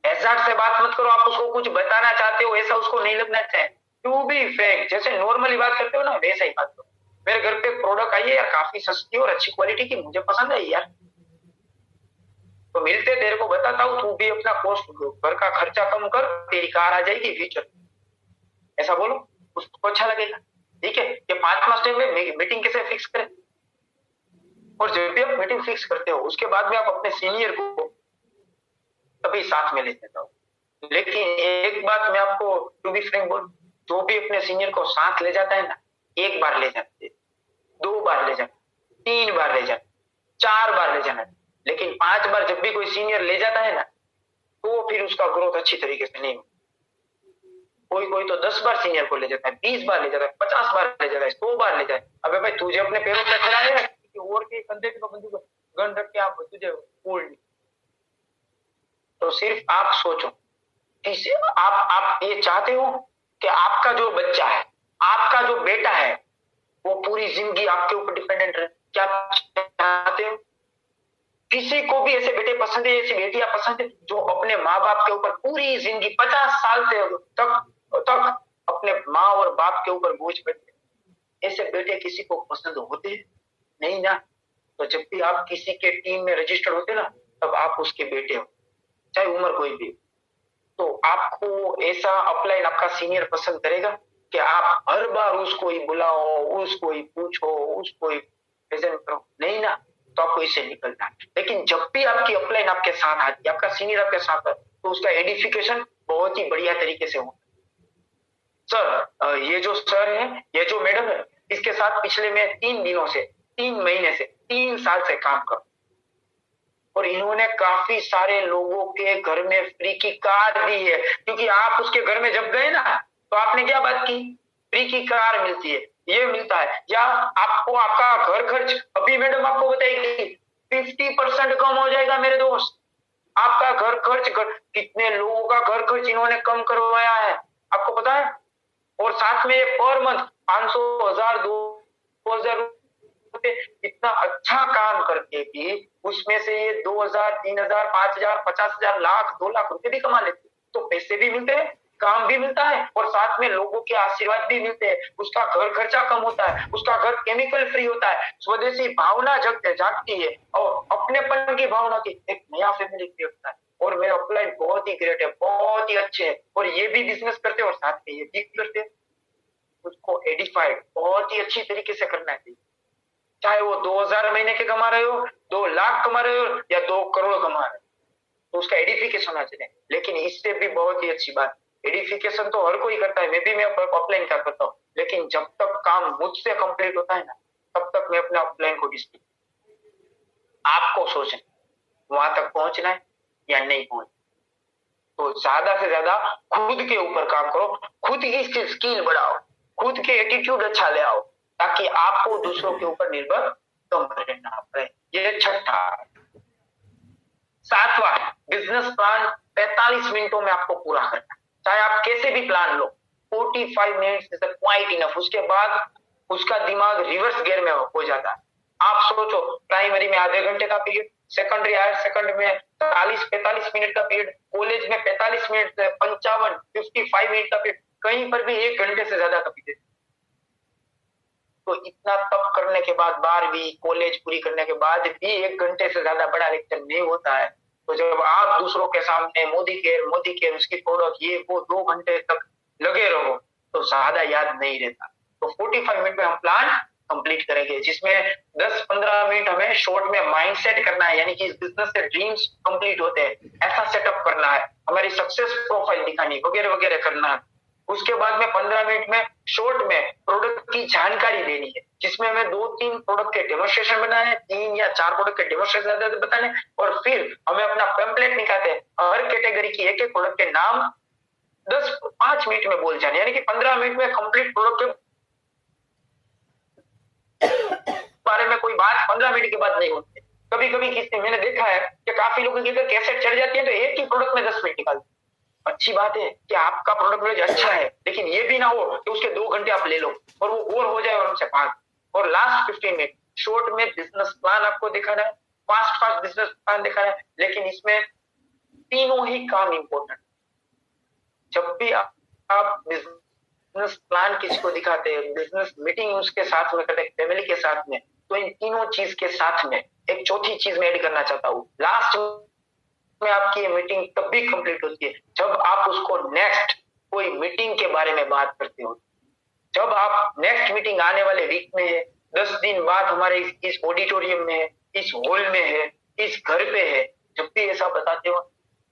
एजार्ट से बात मत करो, आप उसको कुछ बताना चाहते हो ऐसा उसको नहीं लगना चाहिए। टू बी फ्रैंक, जैसे नॉर्मली बात करते हो ना वैसा ही बात करो। मेरे घर पे प्रोडक्ट आई है यार, काफी सस्ती और अच्छी क्वालिटी की, मुझे पसंद है यार, तो मिलते तेरे को बताता हूँ, तू भी अपना कॉस्ट घर का खर्चा कम कर, तेरी कार आ जाएगी फ्यूचर। ऐसा बोलो, उसको अच्छा लगेगा। ठीक है, ये 5वां स्टेप में मीटिंग कैसे फिक्स करें। और जब भी आप मीटिंग फिक्स करते हो उसके बाद में आप अपने सीनियर को तभी साथ में लेते हो। लेकिन एक बात मैं आपको टू बी फ्रैंक बोल, जो भी अपने सीनियर को साथ ले जाता है ना, 1 बार ले जाते, 2 बार ले जाना, 3 बार ले जाना, 4 बार ले जाना, लेकिन 5 बार जब भी कोई सीनियर ले जाता है ना तो फिर उसका ग्रोथ अच्छी तरीके से नहीं होता। कोई तो 10 बार सीनियर को ले जाता है, 20 बार ले जाता है, 50 बार ले जाता है, 100 बार ले जाता है। अबे भाई तुझे अपने पैरों पे खड़ा है और के कंधे पे बंदूक गन रख के आप तुझे फोड़। तो सिर्फ आप सोचो, किसी आप ये चाहते हो कि आपका जो बच्चा है, आपका जो बेटा है, वो पूरी जिंदगी आपके ऊपर डिपेंडेंट रहे? क्या चाहते हो? किसी को भी ऐसे बेटे पसंद है, ऐसी बेटियां पसंद है जो अपने माँ बाप के ऊपर पूरी जिंदगी 50 साल से तक अपने माँ और बाप के ऊपर बोझ बैठे? ऐसे बेटे किसी को पसंद होते हैं? नहीं ना। तो जब भी आप किसी के टीम में रजिस्टर्ड होते ना तब आप उसके बेटे हो, चाहे उम्र कोई भी। तो आपको ऐसा अपलाइन आपका सीनियर पसंद करेगा कि आप हर बार उसको ही बुलाओ, उसको ही पूछो, उसको ही प्रेजेंट करो? नहीं ना। तो आपको इससे निकलना है। लेकिन जब भी आपकी अपलाइन आपके साथ आती है, आपका सीनियर आपके साथ आती है, तो उसका एडिफिकेशन बहुत ही बढ़िया तरीके से होता है। सर ये जो सर है, ये जो मैडम है, इसके साथ पिछले मैं 3 दिनों से, 3 महीने से, 3 साल से काम कर, और इन्होंने काफी सारे लोगों के घर में फ्री की कार दी है। क्योंकि आप उसके घर में जब गए ना तो आपने क्या बात की, फ्री की कार मिलती है, ये मिलता है, या आपको आपका घर खर्च, अभी मैडम आपको बताएगी 50% कम हो जाएगा मेरे दोस्त। आपका घर खर्च, कितने लोगों का घर खर्च इन्होंने कम करवाया है आपको पता है? और साथ में पर मंथ 500 1000 2000 रुपए पे इतना अच्छा काम करके भी उसमें से ये 2000, 3000, 5000, 50,000, लाख, 2 लाख रुपए भी कमा लेते, तो पैसे भी मिलते हैं, काम भी मिलता है और साथ में लोगों के आशीर्वाद भी मिलते हैं, उसका घर खर्चा कम होता है, उसका घर केमिकल फ्री होता है, स्वदेशी भावना जागती है और अपनेपन की भावना की एक नया फैमिली क्रिएट होता है। और मेरा अपलाइन बहुत ही ग्रेट है, बहुत ही अच्छे है और ये भी बिजनेस करते हैं और साथ में ये भी करते हैं। उसको एडिफाइड बहुत ही अच्छी तरीके से करना चाहिए, चाहे वो 2000 महीने के कमा रहे हो, 2 लाख कमा रहे हो या 2 करोड़ कमा रहे हो, तो उसका एडिफिकेशन होना चाहिए। लेकिन इससे भी बहुत ही अच्छी बात, एडिफिकेशन तो हर कोई करता है, मैं भी मैं अपलाइन का करता हूँ, लेकिन जब तक काम मुझसे कंप्लीट होता है ना, तब तक मैं अपने अपलाइन को डिस्प्ले, आपको सोचना वहां तक पहुंचना है या नहीं पहुंचना। तो ज्यादा से ज्यादा खुद के ऊपर काम करो, खुद की स्किल बढ़ाओ, खुद के एटीट्यूड अच्छा ले आओ, ताकि आपको दूसरों के ऊपर निर्भर कम रहना पड़े। ये छठा। सातवां, बिजनेस प्लान 45 मिनटों में आपको पूरा करना, चाहे आप कैसे भी plan low, 45 minutes is quite enough. उसके बाद उसका दिमाग रिवर्स गियर में हो जाता है। आप सोचो, प्राइमरी में आधे घंटे का पीरियड, सेकेंडरी हायर सेकेंडरी में 40-45 मिनट का पीरियड, कॉलेज में 45 मिनट, 55 मिनट का पीरियड, कहीं पर भी 1 घंटे से ज्यादा का पीरियड। तो इतना तप करने के बाद, 12वीं कॉलेज पूरी करने के बाद भी 1 घंटे से ज्यादा बड़ा लेक्चर नहीं होता है। तो जब आप दूसरों के सामने मोदी केयर उसकी प्रोडक्ट ये वो 2 घंटे तक लगे रहो तो ज्यादा याद नहीं रहता। तो 45 मिनट में हम प्लान कंप्लीट करेंगे, जिसमें 10-15 मिनट हमें शॉर्ट में माइंडसेट करना है, यानी कि इस बिजनेस से ड्रीम्स कंप्लीट होते हैं ऐसा सेटअप करना है, हमारी सक्सेस प्रोफाइल दिखानी वगैरह वगैरह करना है। उसके बाद में 15 मिनट में शॉर्ट में प्रोडक्ट की जानकारी देनी है, जिसमें हमें 2-3 प्रोडक्ट के डेमोन्स्ट्रेशन बनाने, 3 या 4 प्रोडक्ट के डेमोन्स्ट्रेशन बताने, और फिर हमें अपना पैम्पलेट निकालते हैं, हर कैटेगरी की एक एक प्रोडक्ट के नाम 5 मिनट में बोल जाने, यानी कि 15 मिनट में कंप्लीट प्रोडक्ट के बारे में कोई बात 15 मिनट के बाद नहीं होती। कभी कभी किसी मैंने देखा है कि काफी लोगों की अगर कैसेट चढ़ जाती है तो एक ही प्रोडक्ट में 10 मिनट निकालते। अच्छी बात है कि आपका प्रोडक्ट नॉलेज अच्छा है, लेकिन ये भी ना हो कि उसके 2 घंटे आप ले लो और वो बोर हो जाए और हमसे भाग। और लास्ट 15 मिनट शॉर्ट में बिजनेस प्लान आपको दिखाना है, फास्ट बिजनेस प्लान दिखाना है, लेकिन इसमें तीनों ही काम इंपॉर्टेंट। जब भी आप बिजनेस प्लान किसी को दिखाते हैं, बिजनेस मीटिंग उसके साथ में करते हैं, फैमिली के साथ में, तो इन तीनों चीज के साथ में एक चौथी चीज मैं ऐड करना चाहता हूँ। लास्ट में आपकी ये मीटिंग तब भी कंप्लीट होती है जब आप उसको नेक्स्ट कोई मीटिंग के बारे में बात करते हो। जब आप नेक्स्ट मीटिंग आने वाले वीक में है, 10 दिन बाद हमारे इस ऑडिटोरियम में है, इस हॉल में है, इस घर पे है, जब भी ऐसा बताते हो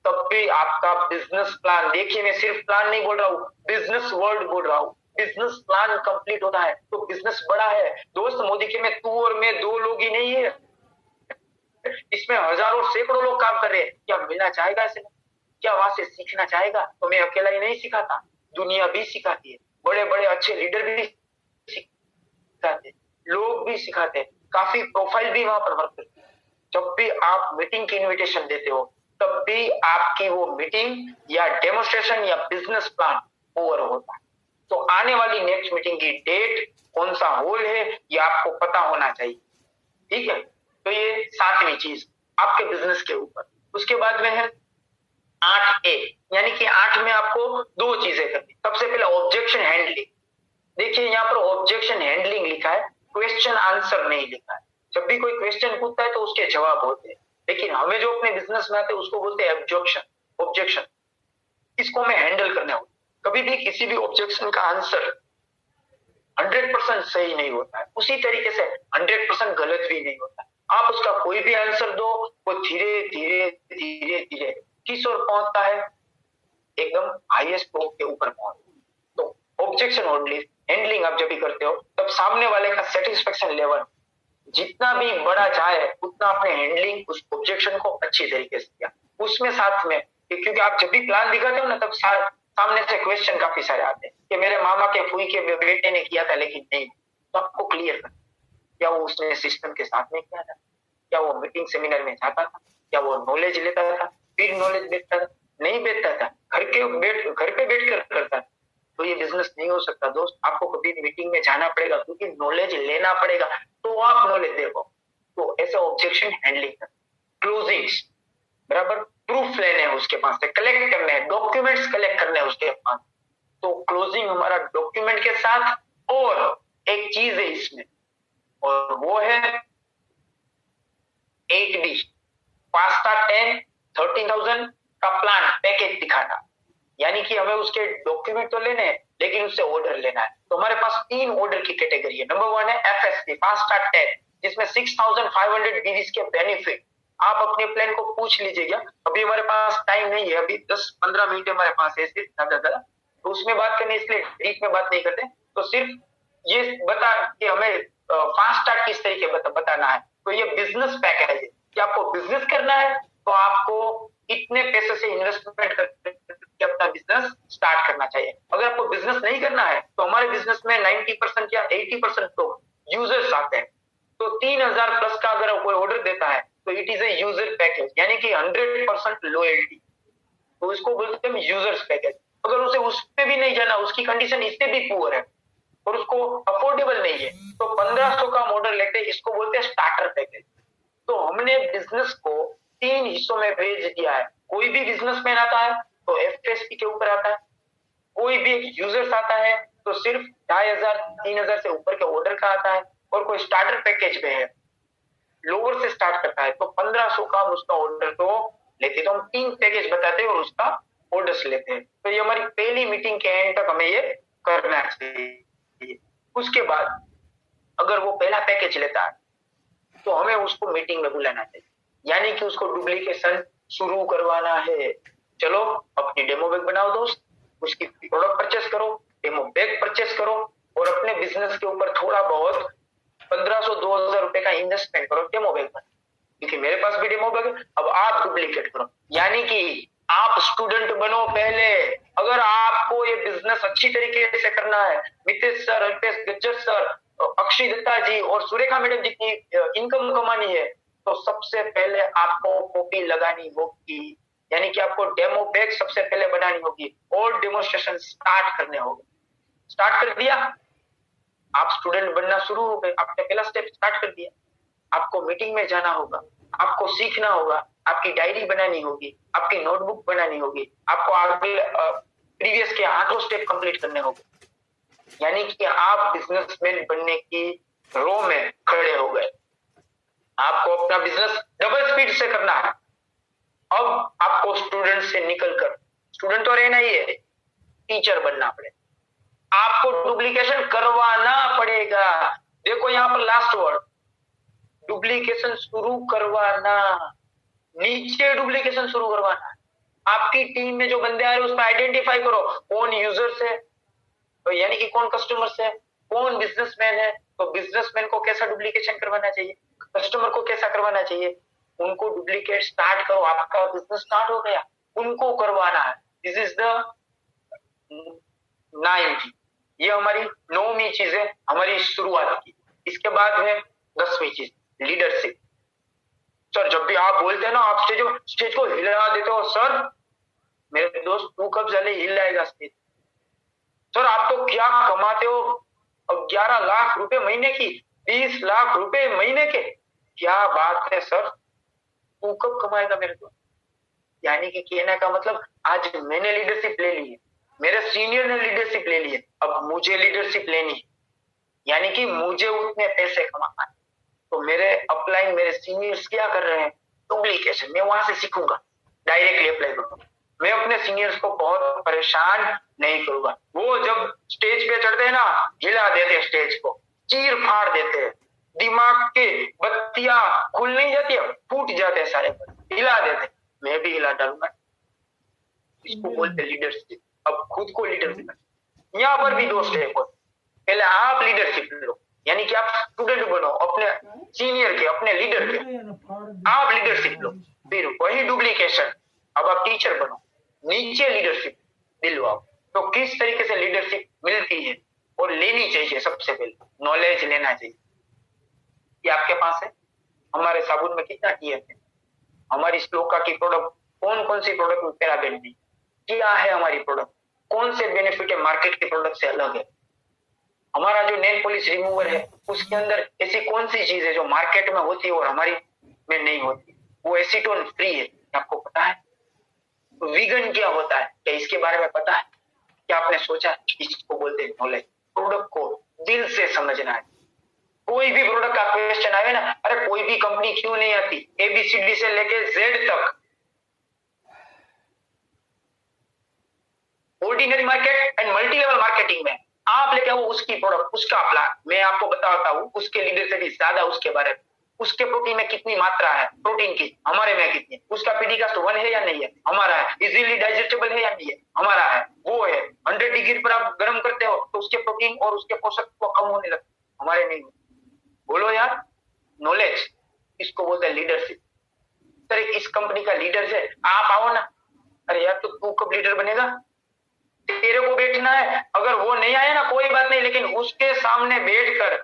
तब भी आपका बिजनेस प्लान, देखिए मैं सिर्फ प्लान नहीं बोल रहा हूँ, बिजनेस वर्ड बोल रहा हूँ, बिजनेस प्लान कंप्लीट होता है तो बिजनेस बड़ा है। दोस्त, मोदी के में तू और मैं 2 लोग ही नहीं है, इसमें हजारों सैकड़ों लोग काम कर रहे हैं। क्या मिलना चाहेगा ऐसे? क्या वहां से सीखना चाहेगा? तो मैं अकेला ही नहीं सिखाता, दुनिया भी सिखाती है, बड़े बड़े अच्छे लीडर भी सिखाते, लोग भी सिखाते, काफी प्रोफाइल भी वहां पर वर्क करते हैं। जब भी आप मीटिंग की इन्विटेशन देते हो तब भी आपकी वो मीटिंग या डेमोन्स्ट्रेशन या बिजनेस प्लान ओवर होता है। तो आने वाली नेक्स्ट मीटिंग की डेट, कौन सा हॉल है, ये आपको पता होना चाहिए। ठीक है, तो ये 7वीं चीज आपके बिजनेस के ऊपर। उसके बाद में है 8A, यानी कि 8 में आपको 2 चीजें करनी। सबसे पहले ऑब्जेक्शन हैंडलिंग। देखिए यहाँ पर ऑब्जेक्शन हैंडलिंग लिखा है, क्वेश्चन आंसर नहीं लिखा है। जब भी कोई क्वेश्चन पूछता है तो उसके जवाब होते हैं, लेकिन हमें जो अपने बिजनेस में आते हैं उसको बोलते हैं ऑब्जेक्शन। इसको मैं हैंडल करना होगा। कभी भी किसी भी ऑब्जेक्शन का आंसर 100% सही नहीं होता है, उसी तरीके से 100% गलत भी नहीं होता। आप उसका कोई भी आंसर दो, वो धीरे धीरे धीरे धीरे किस ओर पहुंचता है, एकदम हाईएस्ट टॉप के ऊपर पहुंचता है। तो ऑब्जेक्शन हैंडलिंग आप जब भी करते हो तब सामने वाले का सेटिस्फेक्शन लेवल जितना भी बड़ा जाए उतना आपने हैंडलिंग उस ऑब्जेक्शन को अच्छी तरीके से किया। उसमें साथ में, क्योंकि आप जब भी प्लान दिखाते हो ना तब सामने से क्वेश्चन काफी सारे आते हैं कि मेरे मामा के फूई के बेटे ने किया था लेकिन नहीं, तो आपको क्लियर करना, क्या वो उसने सिस्टम के साथ में किया था, क्या वो मीटिंग सेमिनार में जाता था, क्या वो नॉलेज लेता था, फिर नॉलेज बेचता था, नहीं बेचता था, घर पे बैठ कर करता था। तो ये बिजनेस नहीं हो सकता दोस्त। आपको कभी मीटिंग में जाना पड़ेगा, क्योंकि नॉलेज लेना पड़ेगा, तो आप नॉलेज दे पाओ। तो ऐसे ऑब्जेक्शन हैंडलिंग कर, क्लोजिंग्स, बराबर, प्रूफ लेने हैं उसके पास से, कलेक्ट करने हैं, डॉक्यूमेंट्स कलेक्ट करने हैं उसके पास। तो क्लोजिंग हमारा डॉक्यूमेंट के साथ। और एक चीज है इसमें, और वो है 8D, 5 13,000 का प्लान पैकेज दिखाना। यानी कि हमें उसके डॉक्यूमेंट तो लेने हैं, लेकिन उससे ऑर्डर लेना है। तो हमारे पास 3 ऑर्डर की कैटेगरी है। नंबर 1 है FSP, फास्ट स्टार्ट 10, जिसमें 6,500 BVs के बेनिफिट। आप अपने प्लान को पूछ लीजिएगा, अभी हमारे पास टाइम नहीं है, अभी 10-15 मिनट हमारे पास है ज्यादा, तो उसमें बात करने, इसलिए डीप में बात नहीं करते। तो सिर्फ ये बता कि हमें फास्ट स्टार्ट किस तरीके बताना है। तो ये बिजनेस पैकेज है कि आपको बिजनेस करना है तो आपको इतने पैसे से इन्वेस्टमेंट करके अपना बिजनेस स्टार्ट करना चाहिए। अगर आपको बिजनेस नहीं करना है तो हमारे बिजनेस में 90% या 80% तो यूजर्स आते हैं। तो 3,000 प्लस का अगर कोई ऑर्डर देता है तो it is a user package, यानी कि 100% लॉयल्टी। तो इसको बोलते हैं यूजर्स पैकेज। अगर उसे उस पे भी नहीं जाना, उसकी कंडीशन इससे भी पुअर है और उसको अफोर्डेबल नहीं है, तो 1,500 का ऑर्डर लेते हैं, इसको बोलते हैं स्टार्टर पैकेज। तो हमने बिजनेस को 3 हिस्सों में भेज दिया है। कोई भी बिजनेसमैन आता है तो FSP के ऊपर आता है, कोई भी एक यूजर्स आता है तो सिर्फ 2,500-3,000 से ऊपर के ऑर्डर का आता है, और कोई स्टार्टर पैकेज में है, लोअर से स्टार्ट करता है, तो 1,500 का उसका ऑर्डर तो लेते। तो हम 3 पैकेज बताते हैं और उसका ऑर्डर्स लेते हैं। तो ये हमारी पहली मीटिंग के एंड तक हमें ये करना चाहिए। उसके बाद अगर वो पहला पैकेज लेता है तो हमें उसको मीटिंग में बुलाना चाहिए, यानी कि उसको डुप्लीकेशन शुरू करवाना है। चलो अपनी डेमो बैग बनाओ दोस्त, उसकी प्रोडक्ट परचेस करो, डेमो बैग परचेस करो, और अपने बिजनेस के ऊपर थोड़ा बहुत 1,500-2,000 रुपए का इन्वेस्टमेंट करो डेमो बैग पर, क्योंकि मेरे पास भी डेमो बैग है। अब आप डुप्लीकेट करो, यानी कि आप स्टूडेंट बनो पहले। अगर आपको ये बिजनेस अच्छी तरीके से करना है, मितेश सर, अल्पेश गज्जर सर, अक्षय दत्ता जी और सुरेखा मैडम जी की इनकम कमानी है, तो सबसे पहले आपको कॉपी लगानी होगी, यानी कि आपको डेमो बैग सबसे पहले बनानी होगी और डेमोन्स्ट्रेशन स्टार्ट करने होंगे। स्टार्ट कर दिया, आप स्टूडेंट बनना शुरू हो गए, आपने पहला स्टेप स्टार्ट कर दिया। आपको मीटिंग में जाना होगा, आपको सीखना होगा, आपकी डायरी बनानी होगी, आपकी नोटबुक बनानी होगी, आपको आगे प्रीवियस के 8 स्टेप कंप्लीट करने होंगे, यानी कि आप बिजनेसमैन बनने की रो में खड़े हो गए। आपको अपना बिजनेस डबल स्पीड से करना है। अब आपको स्टूडेंट से निकलकर, स्टूडेंट तो रहना ही है, टीचर बनना पड़ेगा। आपको डुप्लीकेशन करवाना पड़ेगा। देखो यहाँ पर लास्ट वर्ड, डुप्लीकेशन शुरू करवाना, नीचे डुप्लीकेशन शुरू करवाना। आपकी टीम में जो बंदे आ रहे हैं उसमें आइडेंटिफाई करो, कौन यूजर्स है, तो यानी कि कौन कस्टमर्स है, कौन बिजनेसमैन है। तो बिजनेसमैन को कैसा डुप्लीकेशन करवाना चाहिए, कस्टमर को कैसा करवाना चाहिए, उनको डुप्लीकेट स्टार्ट करो। आपका बिजनेस स्टार्ट हो गया, उनको करवाना है। दिस इज द 9th, ये हमारी 9वीं चीज है हमारी शुरुआत की। इसके बाद है 10वीं चीज, लीडरशिप। सर जब भी आप बोलते हैं ना, आप स्टेज को हिला देते हो। सर मेरे दोस्त, तू कब चले हिलाएगा स्टेज? सर आप तो क्या कमाते हो, अब 11 लाख रुपए महीने की, 20 लाख रुपए महीने के, क्या बात है सर, तू कब कमाएगा मेरे दोस्त? यानी कि कहने का मतलब, आज मैंने लीडरशिप ले ली है, मेरे सीनियर ने लीडरशिप ले ली है, अब मुझे लीडरशिप लेनी है, यानी कि मुझे उतने पैसे कमाना है। तो मेरे अपलाइन, मेरे सीनियर्स क्या कर रहे हैं, डुप्लीकेशन, मैं वहां से सीखूंगा, डायरेक्टली अप्लाई करूंगा। मैं अपने सीनियर्स को बहुत परेशान नहीं करूंगा। वो जब स्टेज पे चढ़ते हैं ना, हिला देते हैं स्टेज को, चीर फाड़ देते हैं, दिमाग के बत्तियां खुल नहीं जाती है, फूट जाते हैं सारे, हिला देते, मैं भी हिला डालूंगा। इसको बोलते लीडरशिप। अब खुद को लीडरशिप, यहाँ पर भी 2 स्टेप होते। पहले आप लीडरशिप लो, यानी कि आप स्टूडेंट बनो अपने सीनियर के, अपने लीडर के, आप लीडरशिप लो, फिर वही डुप्लीकेशन, अब आप टीचर बनो, नीचे लीडरशिप दिलवाओ। तो किस तरीके से लीडरशिप मिलती है और लेनी चाहिए, सबसे पहले नॉलेज लेना चाहिए कि आपके पास है, हमारे साबुन में कितना TF है, हमारी श्लोका की प्रोडक्ट, कौन कौन सी प्रोडक्ट में पैराबेन है, क्या है हमारी प्रोडक्ट, कौन से बेनिफिट है मार्केट के प्रोडक्ट से अलग है। हमारा जो नेल पॉलिश रिमूवर है उसके अंदर ऐसी कौन सी चीज है जो मार्केट में होती है और हमारी में नहीं होती। वो एसीटोन फ्री है, आपको पता है। वीगन क्या होता है, क्या इसके बारे में पता है? क्या आपने सोचा? इसको बोलते हैं नॉलेज। प्रोडक्ट को दिल से समझना है। कोई भी प्रोडक्ट का क्वेश्चन आए ना, अरे कोई भी कंपनी क्यों नहीं आती, ABCD से लेके Z तक, ordinary market and multi level marketing में आप लेके आओ उसकी प्रोडक्ट, उसका प्लान। मैं आपको बताता हूँ उसके लीडर से भी ज्यादा उसके बारे में। उसके प्रोटीन में कितनी मात्रा है प्रोटीन की, हमारे में कितनी है। उसका पीडीकास्ट 1 है या नहीं है, हमारा है। इजीली डाइजेस्टेबल है या नहीं है, हमारा है। वो है 100 डिग्री पर आप गर्म करते हो तो उसके प्रोटीन और उसके पोषक को कम होने लगते, हमारे नहीं। बोलो यार, नॉलेज इसको बोलते हैं लीडरशिप। सर इस कंपनी का लीडर है, आप आओ ना। अरे यार तो तू कब लीडर बनेगा, तेरे को बैठना है। अगर वो नहीं आया ना कोई बात नहीं, लेकिन उसके सामने बैठकर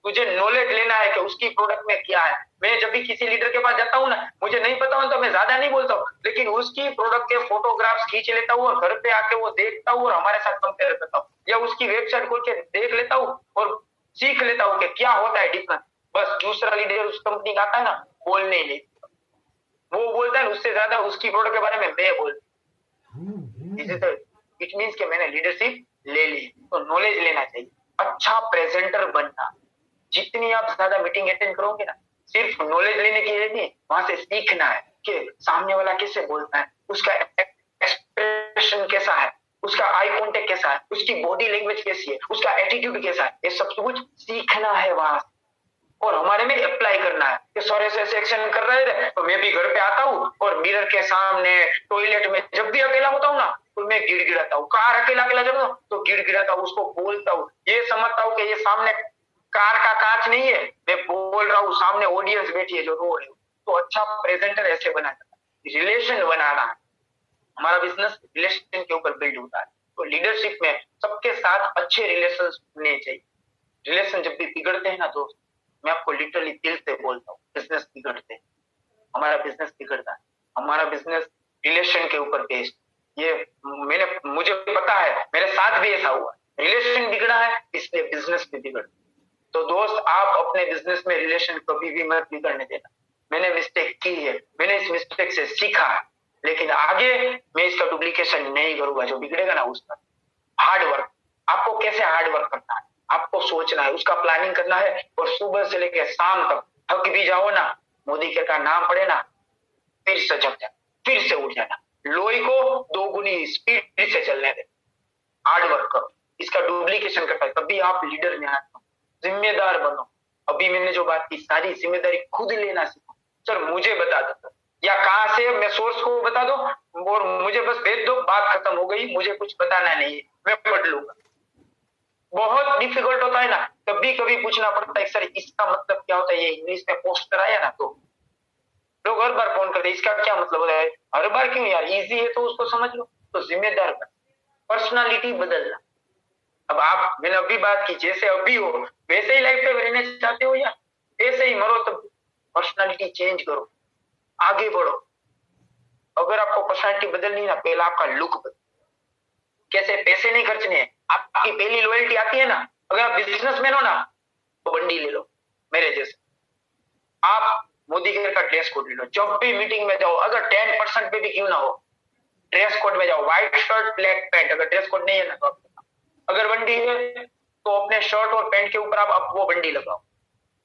तुझे नॉलेज लेना है कि उसकी प्रोडक्ट में क्या है। मैं जब भी किसी लीडर के पास जाता हूँ ना, मुझे नहीं पता हूँ तो मैं ज्यादा नहीं बोलता हूँ, लेकिन उसकी प्रोडक्ट के फोटोग्राफ्स खींच लेता हूँ और घर पे आके वो देखता हूँ और हमारे साथ कंपेयर करता हूँ, या उसकी वेबसाइट खोल के देख लेता हूँ और सीख लेता हूँ कि क्या होता है डिफरेंस। बस दूसरा लीडर उस कंपनी का आता है ना, बोलने ही नहीं, वो बोलता है उससे ज्यादा उसकी प्रोडक्ट के बारे में मैं बोलता। इट मीन्स कि मैंने लीडरशिप ले ली। तो नॉलेज लेना चाहिए, अच्छा प्रेजेंटर बनना। जितनी आप ज्यादा मीटिंग अटेंड करोगे ना, सिर्फ नॉलेज लेने के लिए नहीं, वहां से सीखना है कि सामने वाला कैसे बोलता है, उसका एक्सप्रेशन कैसा है, उसका आई कांटेक्ट कैसा है, उसकी बॉडी लैंग्वेज कैसी है, उसका एटीट्यूड कैसा है। ये सब कुछ सीखना है वहां से और हमारे में अप्लाई करना है कि सर ऐसे एक्शन कर रहे थे तो मैं भी घर पे आता हूँ और मिरर के सामने टॉयलेट में जब भी अकेला होता हूँ ना तो मैं गिड़गिड़ाता हूँ। कार अकेला जब तो गिड़गिड़ाता हूँ, उसको बोलता हूँ, ये समझता हूँ कि ये सामने कार का कांच नहीं है, मैं बोल रहा हूँ, सामने ऑडियंस बैठी है जो रो रही है। तो अच्छा प्रेजेंटर ऐसे बना सकता है। रिलेशन बनाना है, हमारा बिजनेस रिलेशन के ऊपर बिल्ड होता है। तो लीडरशिप में सबके साथ अच्छे रिलेशन होने चाहिए। रिलेशन जब भी बिगड़ते हैं ना दोस्त, मैं आपको लिटरली दिल से बोलता हूँ, बिजनेस बिगड़ते हैं, हमारा बिजनेस बिगड़ता है। हमारा बिजनेस रिलेशन के ऊपर बेस्ड, ये मुझे पता है, मेरे साथ भी ऐसा हुआ। रिलेशन बिगड़ा है इसलिए बिजनेस भी बिगड़। तो दोस्त आप अपने बिजनेस में रिलेशन कभी भी मत बिगड़ने देना। मैंने मिस्टेक की है, मैंने इस मिस्टेक से सीखा है, लेकिन आगे मैं इसका डुप्लीकेशन नहीं करूंगा। जो बिगड़ेगा ना उसका हार्ड वर्क, आपको कैसे हार्ड वर्क करना है, आपको सोचना है, उसका प्लानिंग करना है और सुबह से लेकर शाम तक थक भी जाओ ना, मोदी के का नाम पड़े ना, फिर से जग जाना, फिर से उठ जाना, लोही को 2 गुनी स्पीड से चलने दे, हार्ड वर्क करो। इसका डुप्लीकेशन करता है तभी आप लीडर में आते हो। जिम्मेदार बनो। अभी मैंने जो बात की सारी जिम्मेदारी खुद लेना सीखो। सर मुझे बता दो या कहां से, मैं सोर्स को बता दो और मुझे बस भेज दो, बात खत्म हो गई, मुझे कुछ बताना नहीं है, मैं पढ़ लूंगा। बहुत डिफिकल्ट होता है ना, कभी कभी पूछना पड़ता है सर इसका मतलब क्या होता है, ये इंग्लिश में पोस्ट कराया ना, तो लोग हर बार फोन करते इसका क्या मतलब होता है। हर बार क्यों यार, इजी है तो उसको समझ लो। तो जिम्मेदार बन, पर्सनालिटी बदलना। अब आप, मैंने अभी बात की, जैसे अभी हो वैसे ही लाइफ में रहने चाहते हो या ऐसे ही मरो, तो पर्सनालिटी चेंज करो, आगे बढ़ो। अगर आपको पर्सनालिटी बदलनी है ना, पहला आपका लुक बदलो। कैसे, पैसे नहीं खर्चने हैं, आपकी पहली लॉयल्टी आती है ना, अगर आप बिजनेसमैन हो ना तो बंडी ले लो मेरे जैसे। आप मोदी केयर का ड्रेस कोड ले लो, जब भी मीटिंग में जाओ, अगर 10% पे भी क्यों ना हो, ड्रेस कोड में जाओ, व्हाइट शर्ट ब्लैक पैंट। अगर ड्रेस कोड नहीं है ना तो अगर बंडी है तो अपने शर्ट और पैंट के ऊपर आप वो बंडी लगाओ।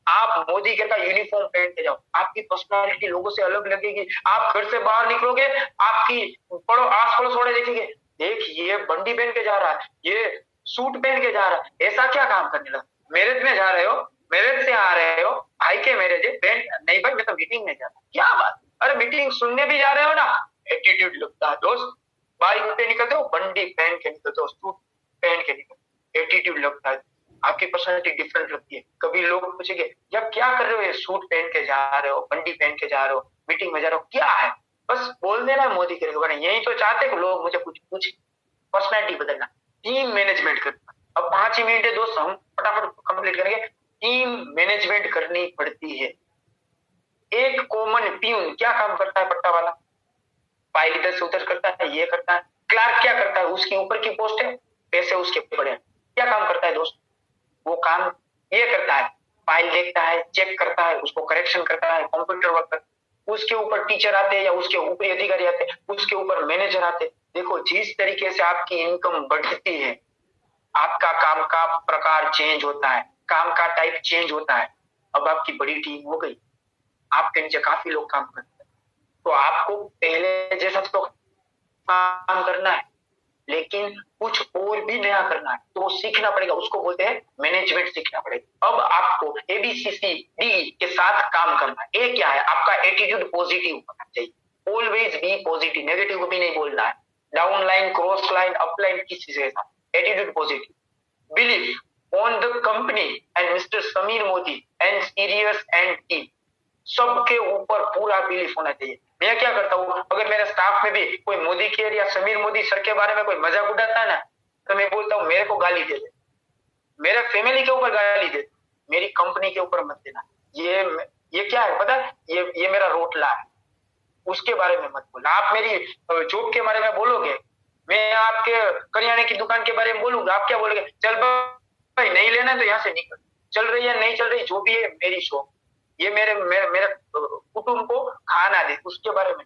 आप मोदी केयर का यूनिफॉर्म पहन के जाओ, आपकी पर्सनालिटी लोगों से अलग लगेगी। आप घर से बाहर निकलोगे, आपकी पड़ो आस पड़ोस वाले देखेंगे, देख ये बंडी पहन के जा रहा है, ये सूट पहन के जा रहा है, ऐसा क्या काम करने लगा। मैरिज में जा रहे हो, मैरिज से आ रहे हो, भाई के मैरिज है, नहीं भाई मैं तो मीटिंग में जा रहा हूँ, क्या बात। अरे मीटिंग सुनने भी जा रहे हो ना, एटीट्यूड लगता है दोस्त। बाइक पे निकलते हो बंडी पहन के निकलते हो, सूट पहन के निकलते, एटीट्यूड लगता है, आपकी पर्सनालिटी डिफरेंट लगती है। कभी लोग पूछेंगे यार क्या कर रहे हो, ये सूट पहन के जा रहे हो, बंडी पहन के जा रहे हो, मीटिंग में जा रहे हो, क्या है। बस बोल देना मोदी के बारे में, यही तो चाहते हैं लोग मुझे कुछ पूछ। पर्सनालिटी बदलना, टीम मैनेजमेंट करना। अब 5 ही मिनट है दोस्त, हम फटाफट कंप्लीट करेंगे। टीम मैनेजमेंट करनी पड़ती है। एक कॉमन प्यून क्या काम करता है, पट्टा वाला फाइल इधर से उधर करता है, ये करता है, क्लार्क क्या करता है, उसके ऊपर की पोस्ट है, पैसे उसके बड़े हैं, क्या काम करता है दोस्त, वो काम ये करता है, फाइल देखता है, चेक करता है, उसको करेक्शन करता है, कंप्यूटर वर्क करता है। उसके ऊपर टीचर आते हैं या उसके ऊपरी अधिकारी आते हैं, उसके ऊपर मैनेजर आते हैं। देखो जिस तरीके से आपकी इनकम बढ़ती है, आपका काम का प्रकार चेंज होता है, काम का टाइप चेंज होता है। अब आपकी बड़ी टीम हो गई, आपके नीचे काफी लोग काम करते हैं, तो आपको पहले जैसा तो काम करना है, लेकिन कुछ और भी नया करना है, तो वो सीखना पड़ेगा, उसको बोलते हैं मैनेजमेंट सीखना पड़ेगा। अब आपको ABCD के साथ काम करना है। ए क्या है, आपका एटीट्यूड पॉजिटिव होना चाहिए, ऑलवेज बी पॉजिटिव, नेगेटिव को भी नहीं बोलना है। Down line, cross line, up line, किसी से attitude positive. Believe on the company and mister Sameer Modi and serious and team, सबके ऊपर पूरा बिलीफ होना चाहिए। मैं क्या करता हूँ, अगर मेरे स्टाफ में भी कोई मोदी केयर या समीर मोदी सर के बारे में कोई मजाक उड़ाता है ना, तो मैं बोलता हूँ मेरे को गाली दे दे, मेरे फैमिली के ऊपर गाली दे, मेरी कंपनी के ऊपर मत देना। ये क्या है पता है, ये मेरा रोटला है, उसके बारे में मत बोलना। आप मेरी जॉब के बारे में बोलोगे, मैं आपके करियाने की दुकान के बारे में बोलूंगा, आप क्या बोलोगे, चल भाई नहीं लेना तो यहाँ से निकल, चल रही है नहीं चल रही जो भी है मेरी शॉप, ये मेरे कुटुंब को खाना दे, उसके बारे में।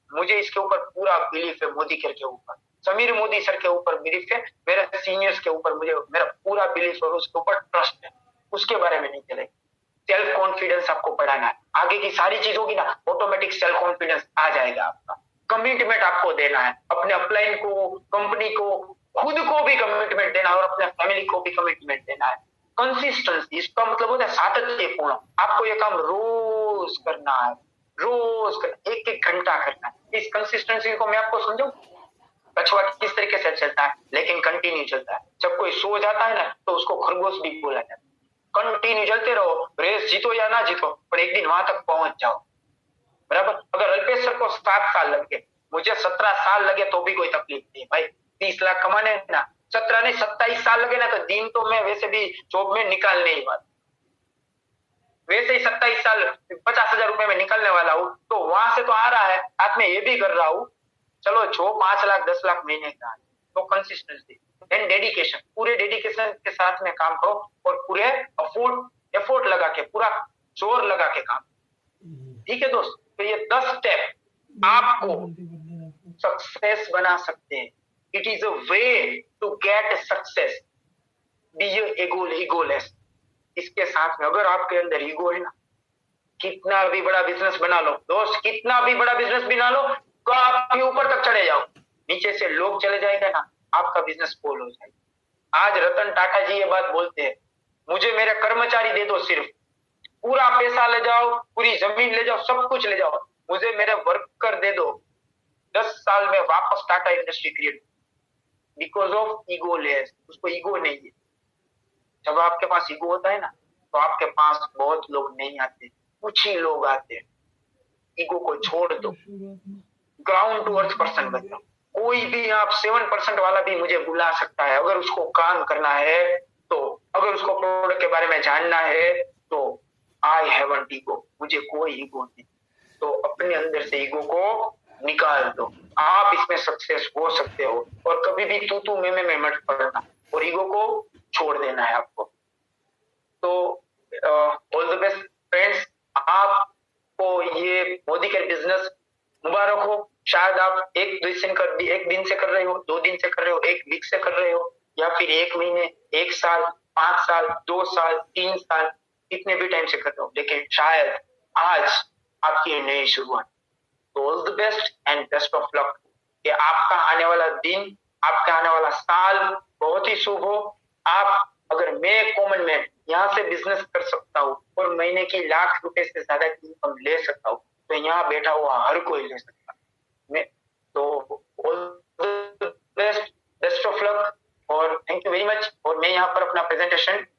मुझे इसके ऊपर पूरा बिलीफ है, मोदी केयर के ऊपर, समीर मोदी सर के ऊपर बिलीफ है, मेरे सीनियर्स के ऊपर मुझे मेरा पूरा बिलीफ और उसके ऊपर ट्रस्ट है, उसके बारे में नहीं चलेगा। सेल्फ कॉन्फिडेंस आपको बढ़ाना है, आगे की सारी चीज होगी ना ऑटोमेटिक सेल्फ कॉन्फिडेंस आ जाएगा आपका। कमिटमेंट आपको देना है, अपने अपलाइन को, कंपनी को, खुद को भी कमिटमेंट देना है और अपने फैमिली को भी कमिटमेंट देना है। कंसिस्टेंसी, इसका मतलब होता है सातत्यपूर्ण, आपको ये काम रोज करना है, रोज करना, एक एक घंटा करना है। इस कंसिस्टेंसी को मैं आपको समझाऊं, कछुआ किस तरीके से चलता है लेकिन कंटिन्यू चलता है। जब कोई सो जाता है ना तो उसको खरगोश भी बोला जाता है। कंटिन्यू चलते रहो, रेस जीतो या ना जीतो, पर एक दिन वहां तक पहुंच जाओ, बराबर। अगर अल्पेश सर को 7 साल लगे, मुझे 17 साल लगे तो भी कोई तकलीफ नहीं भाई, 30 लाख कमाने ना, 17 नहीं 27 साल लगे ना तो दिन तो मैं वैसे भी जॉब में निकालने ही वाला, वैसे ही 27 साल 50,000 रुपए में निकलने वाला हूँ, तो वहां से तो आ रहा है, साथ में ये भी कर रहा हूँ, चलो जो 5 लाख 10 लाख महीने का, तो कंसिस्टेंसी एंड डेडिकेशन, पूरे डेडिकेशन के साथ में काम करो और पूरे एफोर्ट लगा के, पूरा जोर लगा के काम। ठीक है दोस्त, तो ये 10 स्टेप आपको सक्सेस बना सकते हैं। It is a way to get success, be egoless. इसके साथ में अगर आपके अंदर ईगो है ना, कितना भी बड़ा बिजनेस बना लो दोस्त, कितना भी बड़ा बिजनेस बना लो, काफी ऊपर तक चले जाओ, नीचे से लोग चले जाएंगे ना, आपका बिजनेस फेल हो जाएगा। आज रतन टाटा जी ये बात बोलते हैं, मुझे मेरे कर्मचारी दे दो, सिर्फ पूरा पैसा ले जाओ, पूरी जमीन ले जाओ, सब कुछ ले जाओ, मुझे मेरे वर्कर दे दो, 10 साल में वापस Tata industry create, because of egoless. उसको ईगो नहीं है। जब आपके पास ईगो होता है ना, तो आपके पास बहुत लोग नहीं आते, कुछ ही लोग आते हैं। ईगो को छोड़ दो, ग्राउंड टू अर्थ पर्सन बन जाओ। कोई भी आप 7% वाला भी मुझे बुला सकता है, अगर उसको काम करना है तो, अगर उसको प्रोडक्ट के बारे में जानना है तो। आई हैवंट ईगो, मुझे कोई ईगो नहीं। तो अपने अंदर से ईगो को निकाल दो, आप इसमें सक्सेस हो सकते हो। और कभी भी तू में मत पड़ना और ईगो को छोड़ देना है आपको। तो ऑल द बेस्ट फ्रेंड्स, आपको ये मोदी केयर बिजनेस मुबारक हो। शायद आप एक दिन से कर रहे हो, 2 दिन से कर रहे हो, 1 वीक से कर रहे हो, या फिर 1 महीने, 1 साल, 5 साल, 2 साल, 3 साल, कितने भी टाइम से कर रहे हो, लेकिन शायद आज आपकी नई शुरुआत। तो all the best and best of luck कि आपका आने वाला दिन, आपका आने वाला साल बहुत ही शुभ हो। आप, अगर मैं कॉमन मैन यहाँ से बिजनेस कर सकता हूँ और महीने की लाख रुपए से ज्यादा की इनकम ले सकता हूँ, तो यहाँ बैठा हुआ हर कोई ले सकता है। मैं तो all the best, best of luck और थैंक यू वेरी मच। और मैं यहाँ पर अपना प्रेजेंटेशन